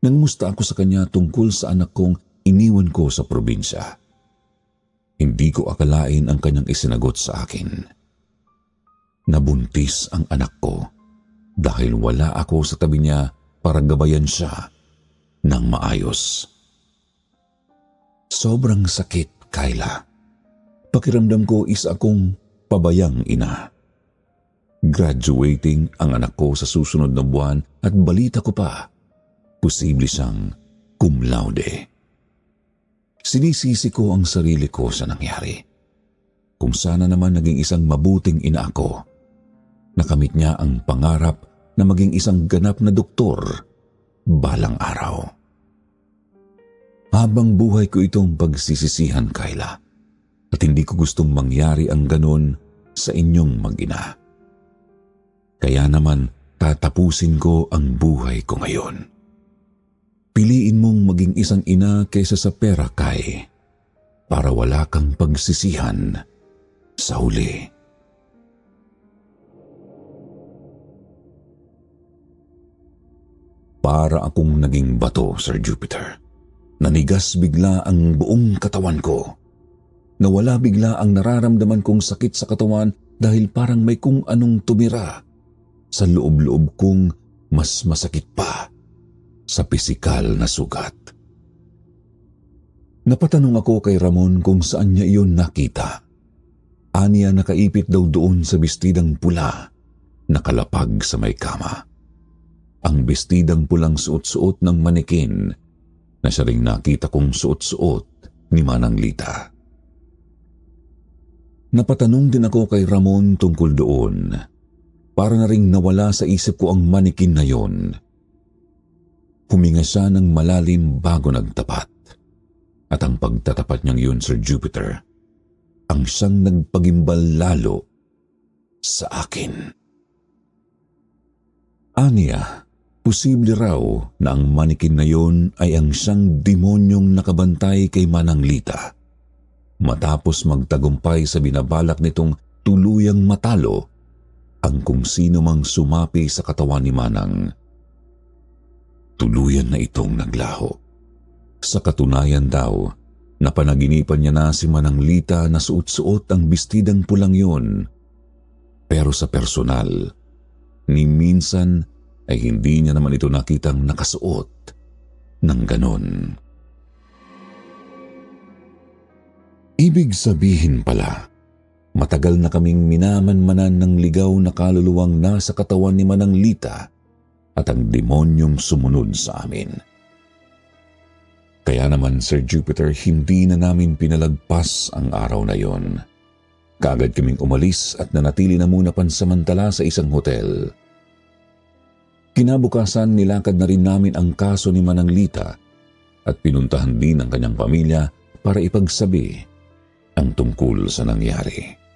Nangumusta ako sa kanya tungkol sa anak kong iniwan ko sa probinsya. Hindi ko akalain ang kanyang isinagot sa akin. Nabuntis ang anak ko dahil wala ako sa tabi niya para gabayan siya ng maayos. Sobrang sakit, Kayla. Pakiramdam ko isa akong pabayang ina. Graduating ang anak ko sa susunod na buwan at balita ko pa, posible siyang cum laude. Sinisisi ko ang sarili ko sa nangyari. Kung sana naman naging isang mabuting ina ako, nakamit niya ang pangarap na maging isang ganap na doktor balang araw. Habang buhay ko itong pagsisisihan, Kayla, at hindi ko gustong mangyari ang ganon sa inyong mag-ina. Kaya naman tatapusin ko ang buhay ko ngayon. Piliin mong maging isang ina kaysa sa pera, Kay, para wala kang pagsisihan sa huli. Para akong naging bato, Sir Jupiter. Nanigas bigla ang buong katawan ko. Nawala bigla ang nararamdaman kong sakit sa katawan dahil parang may kung anong tumira sa loob-loob kong mas masakit pa sa pisikal na sugat. Napatanong ako kay Ramon kung saan niya iyon nakita. Aniya nakaipit daw doon sa bestidang pula, nakalapag sa may kama. Ang bestidang pulang suot-suot ng manikin na siya ring nakita kong suot-suot ni Manang Lita. Napatanong din ako kay Ramon tungkol doon. Para na ring nawala sa isip ko ang manikin na yon. Huminga siya ng malalim bago nagtapat. At ang pagtatapat niyang yun, Sir Jupiter, ang siyang nagpagimbal lalo sa akin. Aniya, posible raw na ang manikin na yon ay ang siyang demonyong nakabantay kay Manang Lita. Matapos magtagumpay sa binabalak nitong tuluyang matalo ang kung sino mang sumapi sa katawan ni Manang. Tuluyan na itong naglaho. Sa katunayan daw, napanaginipan niya na si Manang Lita na suot-suot ang bestidang pulang yun. Pero sa personal, ni minsan ay hindi niya naman ito nakitang nakasuot ng ganon. Ibig sabihin pala, matagal na kaming minamanmanan ng ligaw na kaluluwang nasa katawan ni Manang Lita at ang demonyong sumunod sa amin. Kaya naman, Sir Jupiter, hindi na namin pinalagpas ang araw na yon. Kaagad kaming umalis at nanatili na muna pansamantala sa isang hotel. Kinabukasan, nilakad na rin namin ang kaso ni Manang Lita at pinuntahan din ang kanyang pamilya para ipagsabi ang tungkol sa nangyari.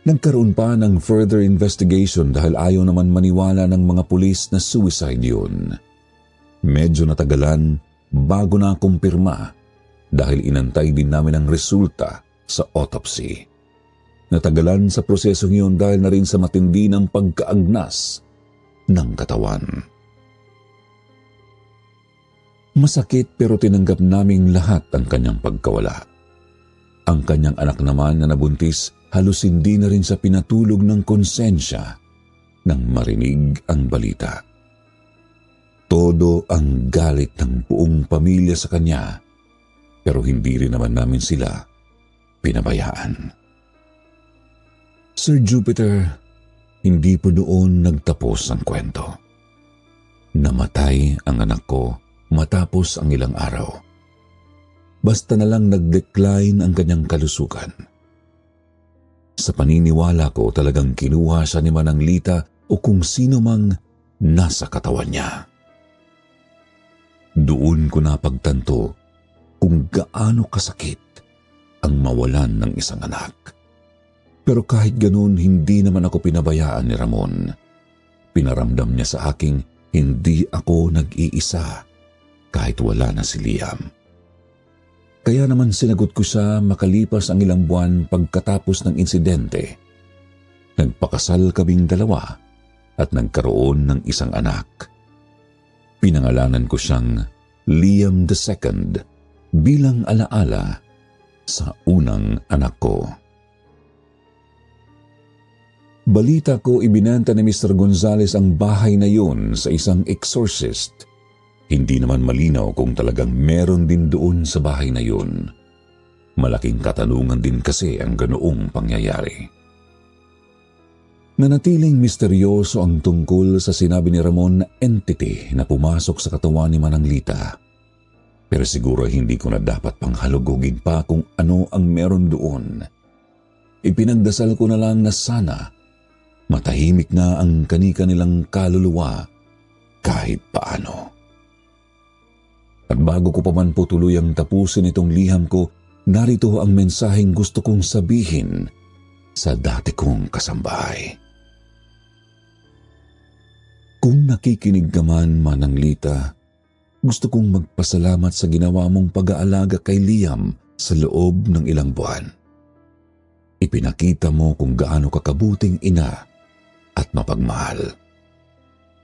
Nagkaroon pa ng further investigation dahil ayaw naman maniwala ng mga pulis na suicide yun. Medyo natagalan bago na kumpirma dahil inantay din namin ang resulta sa autopsy. Natagalan sa prosesong yun dahil na rin sa matindi ng pagkaagnas ng katawan. Masakit pero tinanggap naming lahat ang kanyang pagkawala. Ang kanyang anak naman na nabuntis halos hindi na rin sa pinatulog ng konsensya nang marinig ang balita. Todo ang galit ng buong pamilya sa kanya, pero hindi rin naman namin sila pinabayaan. Sir Jupiter, hindi po doon nagtapos ang kwento. Namatay ang anak ko matapos ang ilang araw. Basta na lang nag-decline ang kanyang kalusugan. Sa paniniwala ko talagang kinuha siya ni Manang Lita o kung sino mang nasa katawan niya. Doon ko napagtanto kung gaano kasakit ang mawalan ng isang anak. Pero kahit ganun, hindi naman ako pinabayaan ni Ramon. Pinaramdam niya sa aking hindi ako nag-iisa kahit wala na si Liam. Kaya naman sinagot ko siya makalipas ang ilang buwan pagkatapos ng insidente. Nagpakasal kaming dalawa at nagkaroon ng isang anak. Pinangalanan ko siyang Liam II bilang alaala sa unang anak ko. Balita ko ibinenta ni Mr. Gonzales ang bahay na yun sa isang exorcist. Hindi naman malinaw kung talagang meron din doon sa bahay na yun. Malaking katanungan din kasi ang ganoong pangyayari. Nanatiling misteryoso ang tungkol sa sinabi ni Ramon na entity na pumasok sa katawan ni Manang Lita. Pero siguro hindi ko na dapat pang halugugin pa kung ano ang meron doon. Ipinagdasal ko na lang na sana matahimik na ang kani-kanilang kaluluwa kahit paano. At bago ko pa man po tuluyang tapusin itong liham ko, narito ang mensaheng gusto kong sabihin sa dati kong kasambahay. Kung nakikinig ka man, Manang Lita, gusto kong magpasalamat sa ginawa mong pag-aalaga kay Liam sa loob ng ilang buwan. Ipinakita mo kung gaano kakabuting ina at mapagmahal.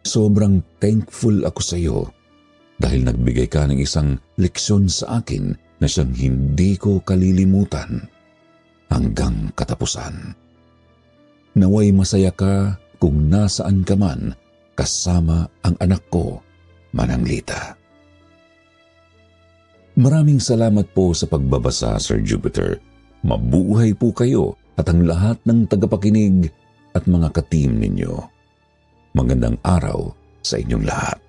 Sobrang thankful ako sa iyo dahil nagbigay ka ng isang leksyon sa akin na siyang hindi ko kalilimutan hanggang katapusan. Naway masaya ka kung nasaan ka man kasama ang anak ko, Manang Lita. Maraming salamat po sa pagbabasa, Sir Jupiter. Mabuhay po kayo at ang lahat ng tagapakinig at mga ka-team ninyo. Magandang araw sa inyong lahat.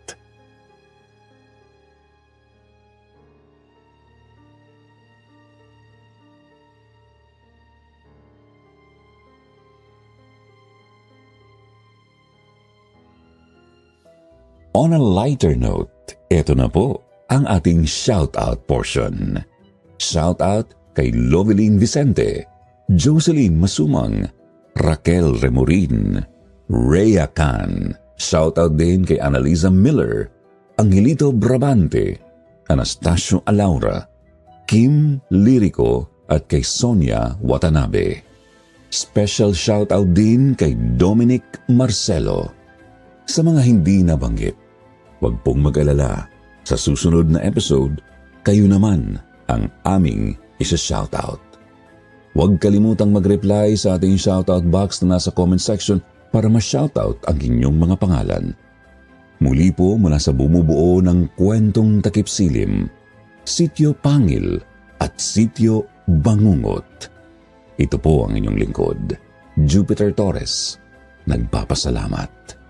On a lighter note, eto na po ang ating shoutout portion. Shoutout kay Loveline Vicente, Jocelyn Masumang, Raquel Remorin, Rhea Can. Shoutout din kay Annalisa Miller, Angelito Brabante, Anastasio Alaura, Kim Lirico at kay Sonia Watanabe. Special shoutout din kay Dominic Marcelo. Sa mga hindi nabanggit, huwag pong mag-alala. Sa susunod na episode, kayo naman ang aming isa-shoutout. Huwag kalimutang mag-reply sa ating shoutout box na nasa comment section para ma-shoutout ang inyong mga pangalan. Muli po mula sa bumubuo ng Kwentong Takip Silim, Sitio Pangil at Sitio Bangungot. Ito po ang inyong lingkod, Jupiter Torres. Nagpapasalamat.